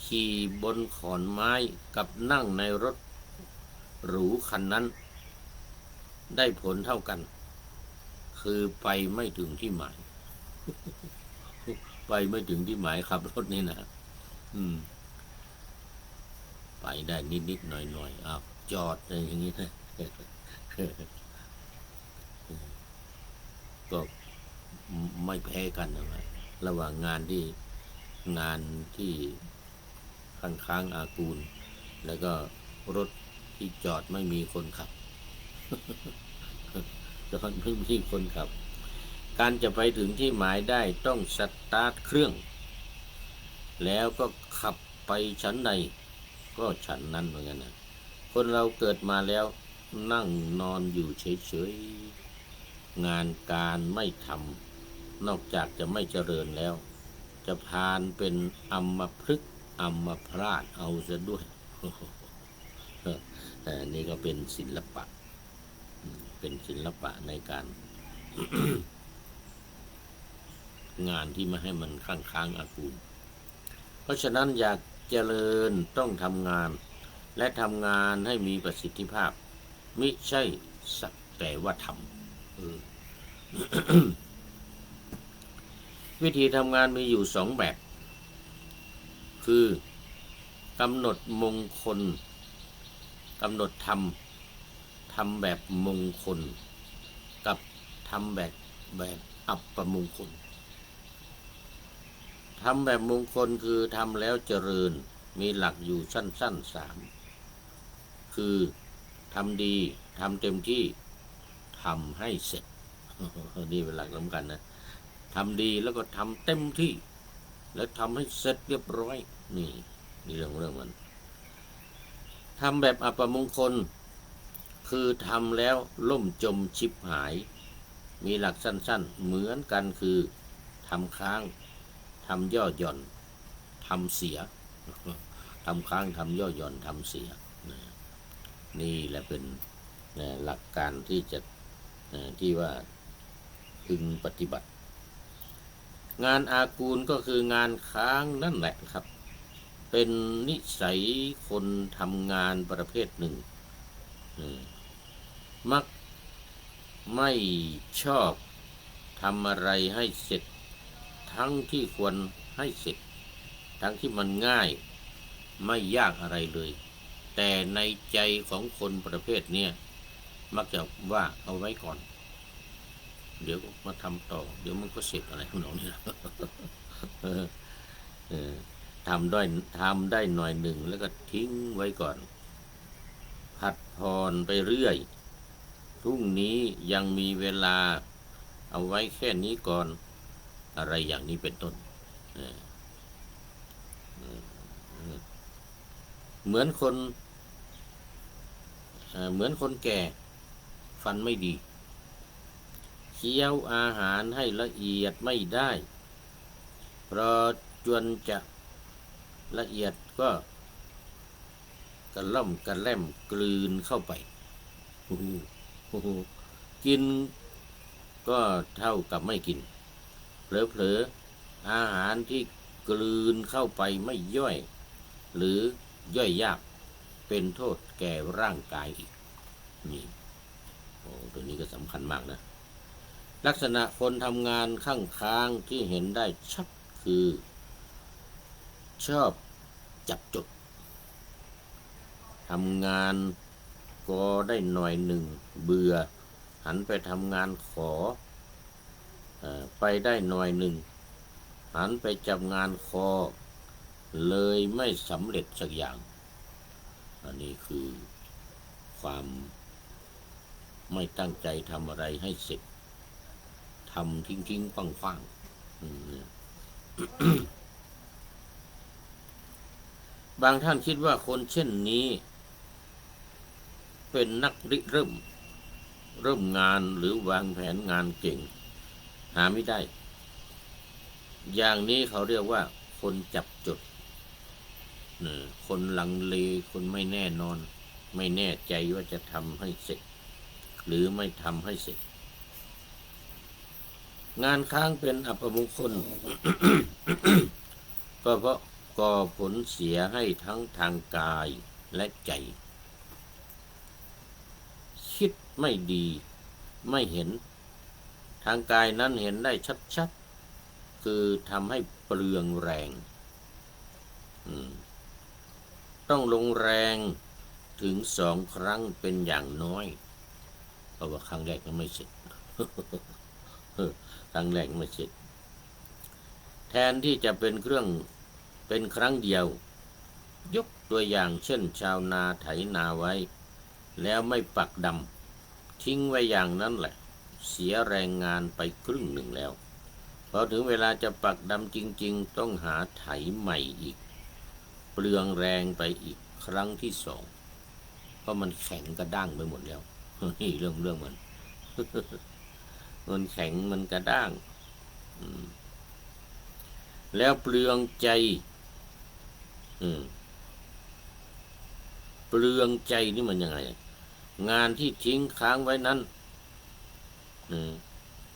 ขี่บนขอนไม้กับนั่งในรถหรูคันนั้นได้ผลเท่ากันคือไปไม่ถึงที่หมาย ไปไม่ถึงที่หมายขับรถนี่นะไปได้นิดหน่อยอ้าวจอดอย่างนี้นะก็ไม่แพ้กันนะระหว่างงานที่ค้างอากูลแล้วก็รถที่จอดไม่มีคนขับจอดไม่มีคนขับการจะไปถึงที่หมายได้ต้องสตาร์ทเครื่องแล้วก็ขับไปชั้นใดก็ชั้นนั้นเหมือนกันนะคนเราเกิดมาแล้วนั่งนอนอยู่เฉยๆงานการไม่ทำนอกจากจะไม่เจริญแล้วจะพานเป็นอัมพฤกษ์อัมพาตเอาซะด้วยนี่ก็เป็นศิลปะในการ งานที่ไม่ให้มันค้างอากูลเพราะฉะนั้นอยากเจริญต้องทำงานและทำงานให้มีประสิทธิภาพมิใช่สักแต่ว่าทำ วิธีทำงานมีอยู่สองแบบคือกำหนดมงคลกำหนดทำแบบมงคลกับทำแบบอัปมงคลทำแบบมงคลคือทำแล้วเจริญมีหลักอยู่สั้นๆ3คือทำดีทำเต็มที่ทำให้เสร็จนี่เป็นหลักสำคัญนะทำดีแล้วก็ทำเต็มที่แล้วทำให้เสร็จเรียบร้อยนี่เรื่องมันทำแบบอัปมงคลคือทำแล้วล่มจมชิบหายมีหลักสั้นๆเหมือนกันคือทำค้างทำย่อหย่อนทำเสียทำค้างทำย่อหย่อนทำเสียนี่แหละเป็นหลักการที่ว่าพึงปฏิบัติงานอากูลก็คืองานค้างนั่นแหละครับเป็นนิสัยคนทำงานประเภทหนึ่งมักไม่ชอบทำอะไรให้เสร็จทั้งที่ควรให้เสร็จทั้งที่มันง่ายไม่ยากอะไรเลยแต่ในใจของคนประเภทนี้มักจะว่าเอาไว้ก่อนเดี๋ยวมาทำต่อเดี๋ยวมันก็เสร็จอะไรของเราเนี่ยทำได้หน่อยหนึ่งแล้วก็ทิ้งไว้ก่อนผัดผ่อนไปเรื่อยพรุ่งนี้ยังมีเวลาเอาไว้แค่นี้ก่อนอะไรอย่างนี้เป็นต้นเหมือนคนแก่ฟันไม่ดีเคี้ยวอาหารให้ละเอียดไม่ได้เพราะจนจะละเอียดก็กระล่อมกระแล่มกลืนเข้าไปกินก็เท่ากับไม่กินเผลอ อาหารที่กลืนเข้าไปไม่ย่อยหรือย่อยยากเป็นโทษแก่ร่างกายอีกนี่โอ้ตัวนี้ก็สำคัญมากนะลักษณะคนทำงานข้างค้างที่เห็นได้ชัดคือชอบจับจดทำงานก็ได้หน่อยหนึ่งเบื่อหันไปทำงานขอไปได้หน่อยหนึ่งหันไปจับงานคอเลยไม่สำเร็จสักอย่างอันนี้คือความไม่ตั้งใจทำอะไรให้เสร็จทำทิ้งๆฟั่งๆ บางท่านคิดว่าคนเช่นนี้เป็นนักริเริ่มงานหรือวางแผนงานเก่งหาไม่ได้อย่างนี้เขาเรียกว่าคนจับจดคนลังเลคนไม่แน่นอนไม่แน่ใจว่าจะทำให้เสร็จหรือไม่ทำให้เสร็จงานค้างเป็นอัปมงคล ก็เพราะก่อผลเสียให้ทั้งทางกายและใจคิดไม่ดีไม่เห็นทางกายนั้นเห็นได้ชัดๆคือทำให้เปลืองแรงต้องลงแรงถึง2 ครั้งเป็นอย่างน้อยเพราะว่าครั้งแรกก็ไม่เสร็จ ครั้งแรกไม่เสร็จแทนที่จะเป็นครั้งเดียวยกตัวอย่างเช่นชาวนาไถนาไว้แล้วไม่ปักดำทิ้งไว้อย่างนั้นแหละเสียแรงงานไปครึ่งหนึ่งแล้วพอถึงเวลาจะปักดำจริงๆต้องหาไถใหม่อีกเปลืองแรงไปอีกครั้งที่2เพราะมันแข็งกระด้างไปหมดแล้วนี่เรื่องมัน มันแข็งมันกระด้างแล้วเปลืองใจเปลืองใจนี่มันยังไงงานที่ทิ้งค้างไว้นั้น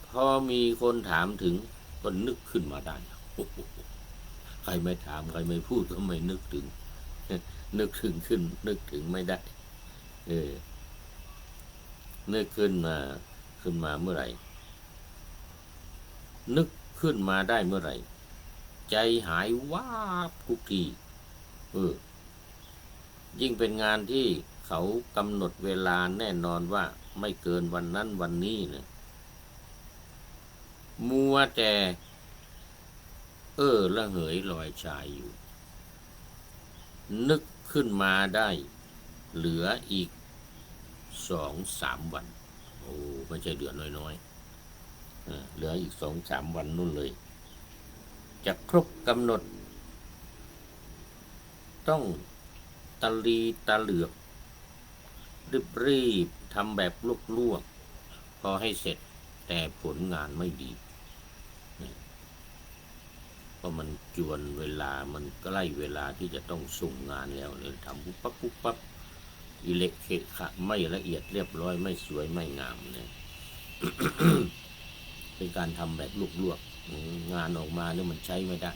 พอมีคนถามถึงก็นึกขึ้นมาได้ใครไม่ถามใครไม่พูดก็ไม่นึกถึงนึกถึงไม่ได้นึกขึ้นมาเมื่อไหร่นึกขึ้นมาได้เมื่อไหร่ใจหายวาบทุกทียิ่งเป็นงานที่เขากำหนดเวลาแน่นอนว่าไม่เกินวันนั้นวันนี้เนี่ยมัวแต่ละเหยลอยชายอยู่นึกขึ้นมาได้เหลืออีก2-3 วันโอ้ไม่ใช่เดือนน้อยเหลืออีก2-3 วันนู่นเลยจะครบกำหนดต้องตะลีตะเหลือกรีบทำแบบลวกพอให้เสร็จแต่ผลงานไม่ดีเพราะมันจวนเวลามันใกล้เวลาที่จะต้องส่งงานแล้วเลยทำปุ๊บปั๊บอิเล็กเคขะไม่ละเอียดเรียบร้อยไม่สวยไม่งามเนี่ย เป็นการทำแบบลวกงานออกมาเนี่ยมันใช้ไม่ได้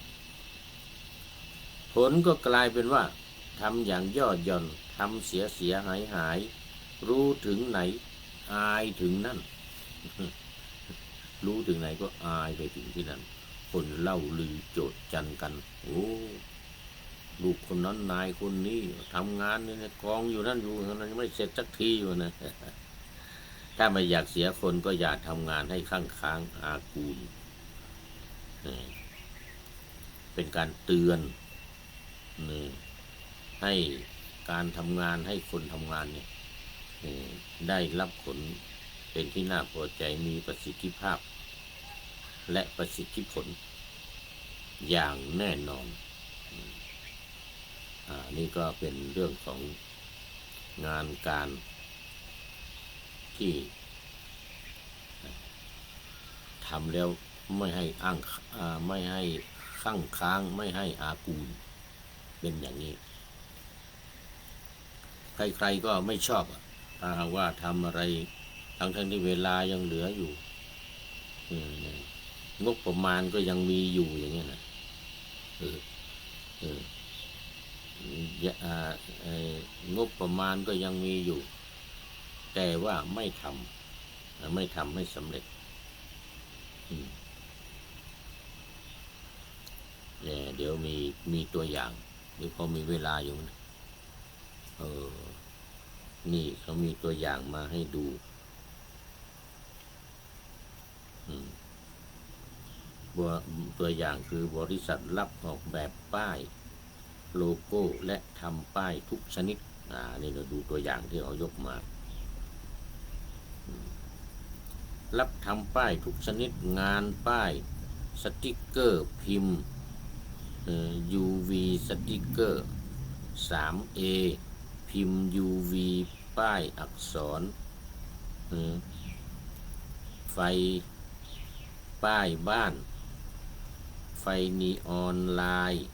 ผลก็กลายเป็นว่าทำอย่างย่อหย่อนทำเสียหายรู้ถึงไหนอายถึงนั่น รู้ถึงไหนก็อายไปถึงที่นั่นคนเล่าลือโจษจันกันโอ้ลูกคนนั้นนายคนนี้ทำงานนี่กองอยู่นั่นอยู่นั้นไม่เสร็จสักทีอยู่นะ ถ้าไม่อยากเสียคนก็อย่าทำงานให้ค้างอากูลเป็นการเตือนให้การทำงานให้คนทำงานเนี่ยได้รับผลเป็นที่น่าพอใจมีประสิทธิภาพและประสิทธิผลอย่างแน่นอนนี่ก็เป็นเรื่องของงานการที่ทำแล้วไม่ให้ไม่ให้ค้างไม่ให้อากูลเป็นอย่างนี้ใครๆก็ไม่ชอบถ้าว่าทำอะไรทั้งที่เวลายังเหลืออยู่ งบประมาณก็ยังมีอยู่อย่างเงี้ยนะเออเอออย่างบประมาณก็ยังมีอยู่แต่ว่าไม่ทำให้สำเร็จเดี๋ยวมีตัวอย่างเดี๋ยวพอมีเวลาอยู่นะเออนี่เขามีตัวอย่างมาให้ดูตัวอย่างคือบริษัทรับออกแบบป้ายโลโก้และทำป้ายทุกชนิดนี่เราดูตัวอย่างที่เขายกมารับทำป้ายทุกชนิดงานป้ายสติกเกอร์พิมพ์UV สติกเกอร์ 3A พิมพ์ UV ป้ายอักษรไฟป้ายบ้านไฟนีออนไลน์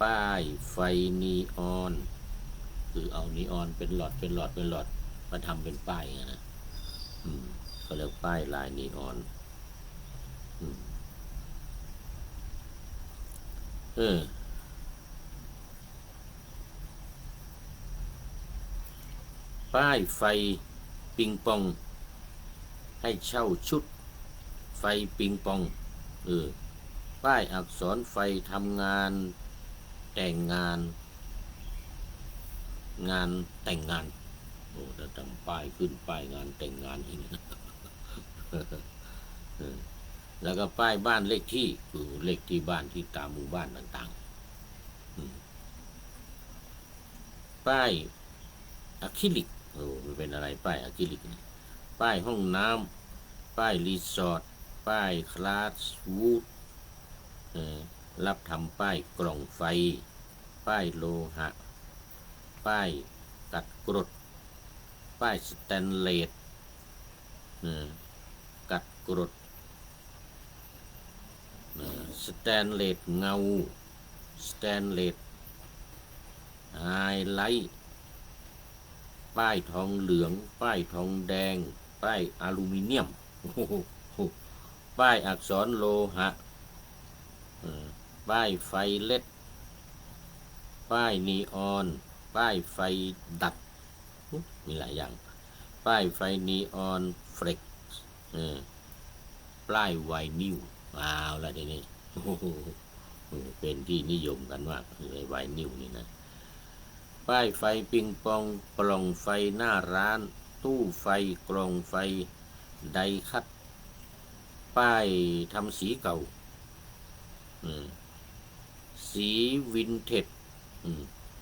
ป้ายไฟนีออนคือเอานีออนเป็นหลอดมาทำเป็นป้ายนะก็เรียกป้ายลายนีออนป้ายไฟปิงปองให้เช่าชุดไฟปิงปองป้ายอักษรไฟทำงานแต่งงานแต่งงานโอ้ถ้าทำป้ายขึ้นป้ายงานแต่งงานอีกแล้วก็ป้ายบ้านเลขที่คือเลขที่บ้านที่ตามหมู่บ้านต่างๆป้ายอะคริลิกมันเป็นอะไรป้ายอะคริลิกป้ายห้องน้ำป้ายรีสอร์ทป้ายคลาสวูดรับทำป้ายกล่องไฟป้ายโลหะป้ายกัดกรดป้ายสแตนเลสกัดกรดสแตนเลสเงาสแตนเลสไฮไลท์ป้ายทองเหลืองป้ายทองแดงป้ายอลูมิเนียมป้ายอักษรโลหะป้ายไฟเล็ดป้ายนีออนป้ายไฟดัดมีหลายอย่างป้ายไฟนีออนเฟล็กป้ายไวนิลแล้วทีนี้เป็นที่นิยมกันมากไวนิลนี่นะป้ายไฟปิงปองกล่องไฟหน้าร้านตู้ไฟกล่องไฟไดคัตป้ายทำสีเก่าสีวินเทจ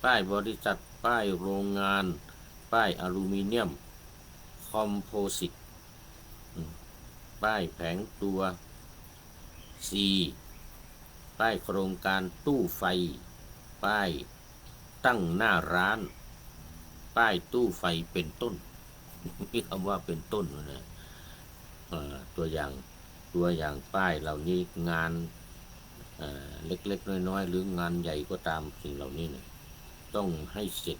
ป้ายบริษัทป้ายโรงงานป้ายอลูมิเนียมคอมโพสิตป้ายแผงตัว C ป้ายโครงการตู้ไฟป้ายตั้งหน้าร้านป้ายตู้ไฟเป็นต้นนี่คำว่าเป็นต้นนะตัวอย่างป้ายเหล่านี้งานเล็กๆน้อยๆหรืองานใหญ่ก็ตามสิ่งเหล่านี้เนี่ยต้องให้เสร็จ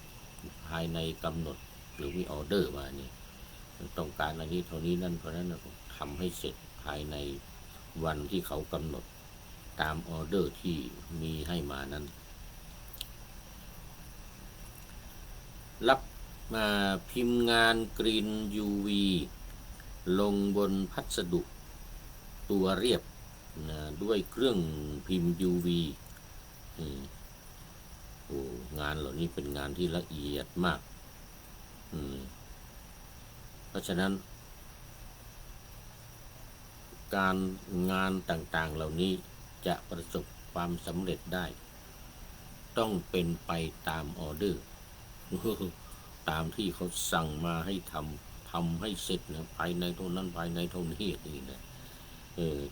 ภายในกำหนดหรือมีออเดอร์มาเนี่ยต้องการอันนี้เท่านี้นั่นเพราะนั้นทำให้เสร็จภายในวันที่เขากำหนดตามออเดอร์ที่มีให้มานั้นรับมาพิมพ์งานกรีน UV ลงบนพัสดุตัวเรียบด้วยเครื่องพิมพ์ UV งานเหล่านี้เป็นงานที่ละเอียดมากเพราะฉะนั้นการงานต่างๆเหล่านี้จะประสบความสำเร็จได้ต้องเป็นไปตามออเดอร์ตามที่เขาสั่งมาให้ทำให้เสร็จนะภายในเท่านั้นภายในเท่านี้นี่นะ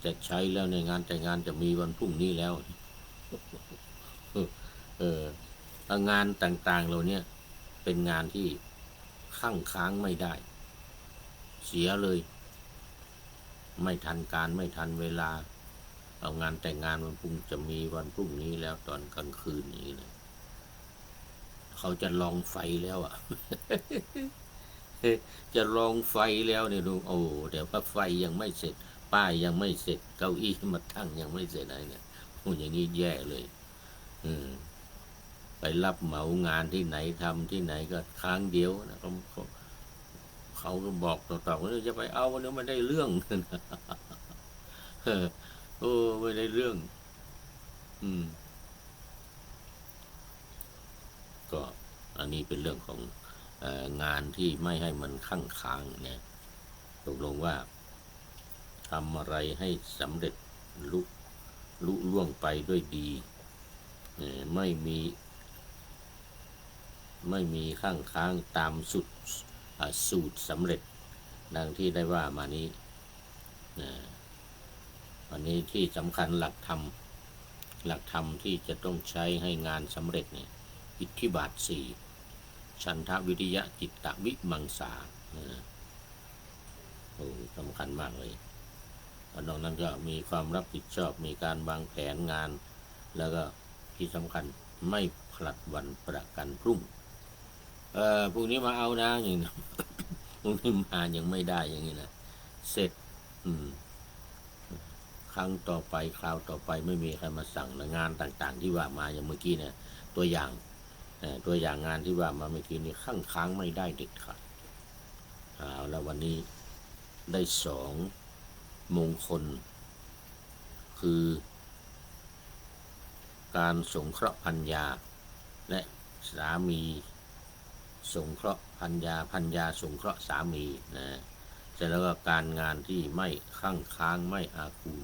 จะใช้แล้วในงานแต่งงานจะมีวันพรุ่งนี้แล้วงานต่างๆเหล่านี้เป็นงานที่ค้างไม่ได้เสียเลยไม่ทันการไม่ทันเวลาเอางานแต่งงานวันพรุ่งจะมีวันพรุ่งนี้แล้วตอนกลางคืนนี้เลยเขาจะลองไฟแล้วจะลองไฟแล้วเนี่ยดูเดี๋ยวว่าไฟยังไม่เสร็จ ป้ายยังไม่เสร็จเก้าอี้มาตั้งยังไม่เสร็จอะไรเนี่ยโอ้อย่างนี้แย่เลยไปรับเหมางานที่ไหนทำที่ไหนก็ค้างเดียวนะเขาก็บอกต่อๆว่าจะไปเอาวันนี้มันได้เรื่องโอ้ไม่ได้เรื่อง ก็อันนี้เป็นเรื่องของงานที่ไม่ให้มันข้างค้างเนี่ยตกลงว่าทำอะไรให้สำเร็จลุล่วงไปด้วยดีไม่มีข้างค้างตามสูตรสำเร็จดังที่ได้ว่ามานี้วันนี้ที่สำคัญหลักธรรมที่จะต้องใช้ให้งานสำเร็จเนี่ยอิทธิบาทสี่ฉันทะวิริยะจิตตวิมังสาโอ้สำคัญมากเลยนอกนั้นก็มีความรับผิดชอบมีการวางแผนงานแล้วก็ที่สำคัญไม่ผลัดวันประกันพรุ่งพรุ่งนี้มาเอานะอย่างนี้พรุ่งนี้มายังไม่ได้อย่างนี้นะเสร็จครั้งต่อไปคราวต่อไปไม่มีใครมาสั่งงานต่างๆที่ว่ามาอย่างเมื่อกี้เนี่ยตัวอย่างงานที่ว่ามาเมื่อกี้นี้ข้างค้างไม่ได้เด็ดขาดแล้ววันนี้ได้2 มงคลคือการสงเคราะห์ภรรยาและสามีสงเคราะห์ภรรยาสงเคราะห์สามีนะเสร็จแล้วก็การงานที่ไม่ข้างค้างไม่อากู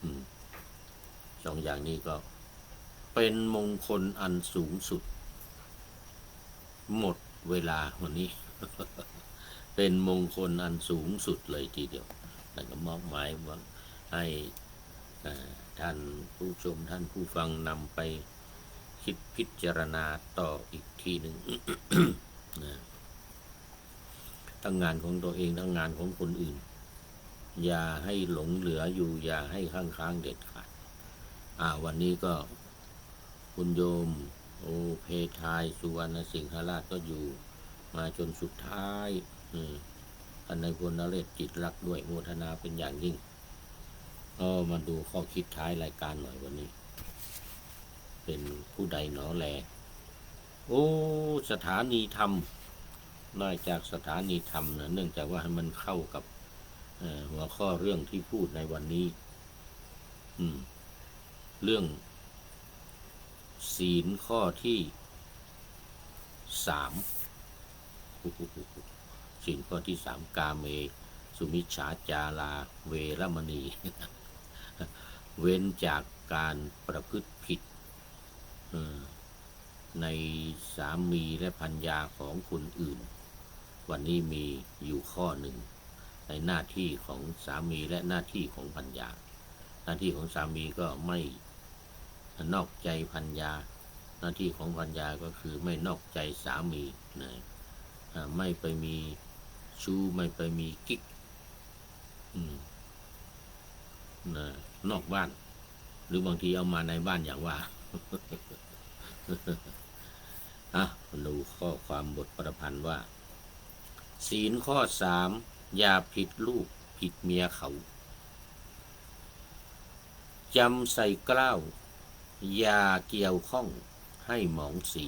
2 อย่างนี้ก็เป็นมงคลอันสูงสุดหมดเวลาวันนี้ เป็นมงคลอันสูงสุดเลยทีเดียวแล้วก็มอบหมายว่าให้ท่านผู้ชมท่านผู้ฟังนำไปคิดพิจารณาต่ออีกทีหนึ่ง ทั้งงานของตัวเองทั้งงานของคนอื่นอย่าให้หลงเหลืออยู่อย่าให้ค้างเด็ดขาดวันนี้ก็คุณโยมโอเพทายสุวรรณสิงหราชก็อยู่มาจนสุดท้ายท่านนายพลนเรศจิตรักด้วยโมทนาเป็นอย่างยิ่งมาดูข้อคิดท้ายรายการหน่อยวันนี้เป็นผู้ใดหนอแลสถานีธรรมได้จากสถานีธรรมนะเนื่องจากว่าให้มันเข้ากับหัวข้อเรื่องที่พูดในวันนี้เรื่องศีลข้อที่3ศีลข้อที่3กาเมสุมิจฉาจาราเวรมณี เว้นจากการประพฤติผิดในสามีและภรรยาของคนอื่นวันนี้มีอยู่ข้อหนึ่งในหน้าที่ของสามีและหน้าที่ของภรรยาหน้าที่ของสามีก็ไม่นอกใจภรรยาหน้าที่ของภรรยาก็คือไม่นอกใจสามีนะไม่ไปมีชู้ไม่ไปมีกิ๊กนอกบ้านหรือบางทีเอามาในบ้านอย่างว่าดูข้อความบทประพันธ์ว่าศีลข้อ3อย่าผิดลูกผิดเมียเขาจำใส่กล้าวอย่าเกี่ยวข้องให้หมองสี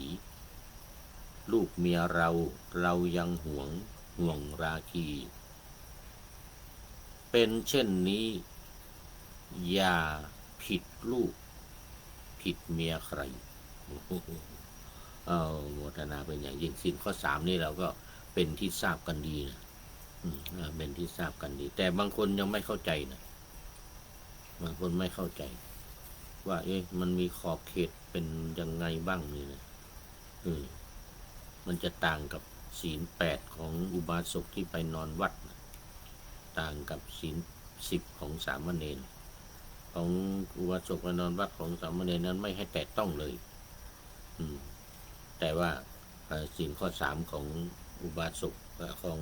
ลูกเมียเรายังห่วงราคีเป็นเช่นนี้อย่าผิดลูกผิดเมียใครโมทนาเป็นอย่างยิ่งศีลข้อ3นี่เราก็เป็นที่ทราบกันดีนะเป็นที่ทราบกันดีแต่บางคนยังไม่เข้าใจนะบางคนไม่เข้าใจว่ามันมีขอบเขตเป็นยังไงบ้างนี่นะมันจะต่างกับศีล8ของอุบาสกที่ไปนอนวัดต่างกับศีล10ของสามเณรของอุบาสกไปนอนวัดของสามเณรนั้นไม่ให้แตะต้องเลยแต่ว่าศีลข้อ3ของอุบาสกของ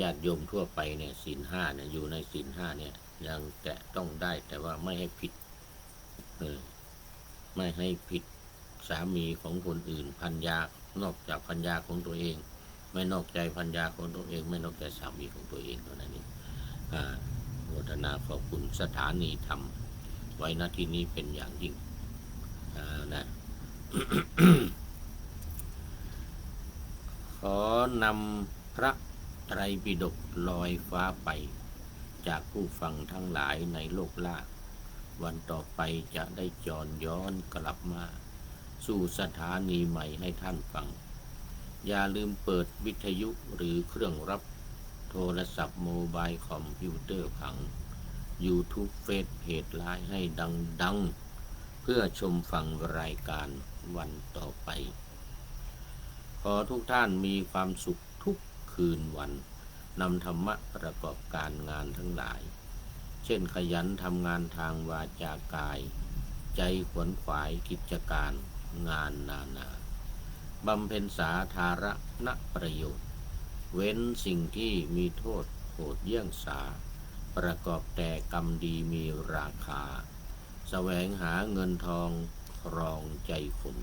ญาติโยมทั่วไปเนี่ยศีล5เนี่ยอยู่ในศีล5เนี่ยยังแตะต้องได้แต่ว่าไม่ให้ผิดไม่ให้ผิดสามีของคนอื่นภรรยานอกจากภรรยาของตัวเองไม่นอกใจภรรยาของตัวเองไม่นอกใจสามีของตัวเองเท่านั้นเอง โมทนาขอบคุณสถานีธรรมไว้ณที่นี้เป็นอย่างยิ่งนะ ขอนำพระไตรปิฎกลอยฟ้าไปจากผู้ฟังทั้งหลายในโลกล่าวันต่อไปจะได้จรย้อนกลับมาสู่สถานีใหม่ให้ท่านฟังอย่าลืมเปิดวิทยุหรือเครื่องรับโทรศัพท์โมบายคอมพิวเตอร์ผัง YouTube เฟซเพจไลน์ให้ดังๆเพื่อชมฟังรายการวันต่อไปขอทุกท่านมีความสุขทุกคืนวันนำธรรมะประกอบการงานทั้งหลายเช่นขยันทำงานทางวาจากายใจขวนขวายกิจการงานนานาบำเพ็ญสาธารณประโยชน์เว้นสิ่งที่มีโทษโหดเยี่ยงสาประกอบแต่กรรมดีมีราคาแสวงหาเงินทองครองใจคน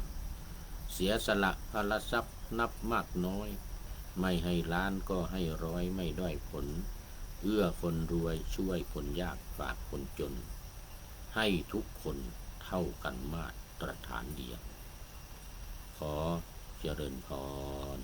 เสียสละพลทรัพย์นับมากน้อยไม่ให้ล้านก็ให้ร้อยไม่ด้อยผลเอื้อคนรวยช่วยคนยากฝากคนจนให้ทุกคนเท่ากันมาตรฐานเดียวขอเจริญพร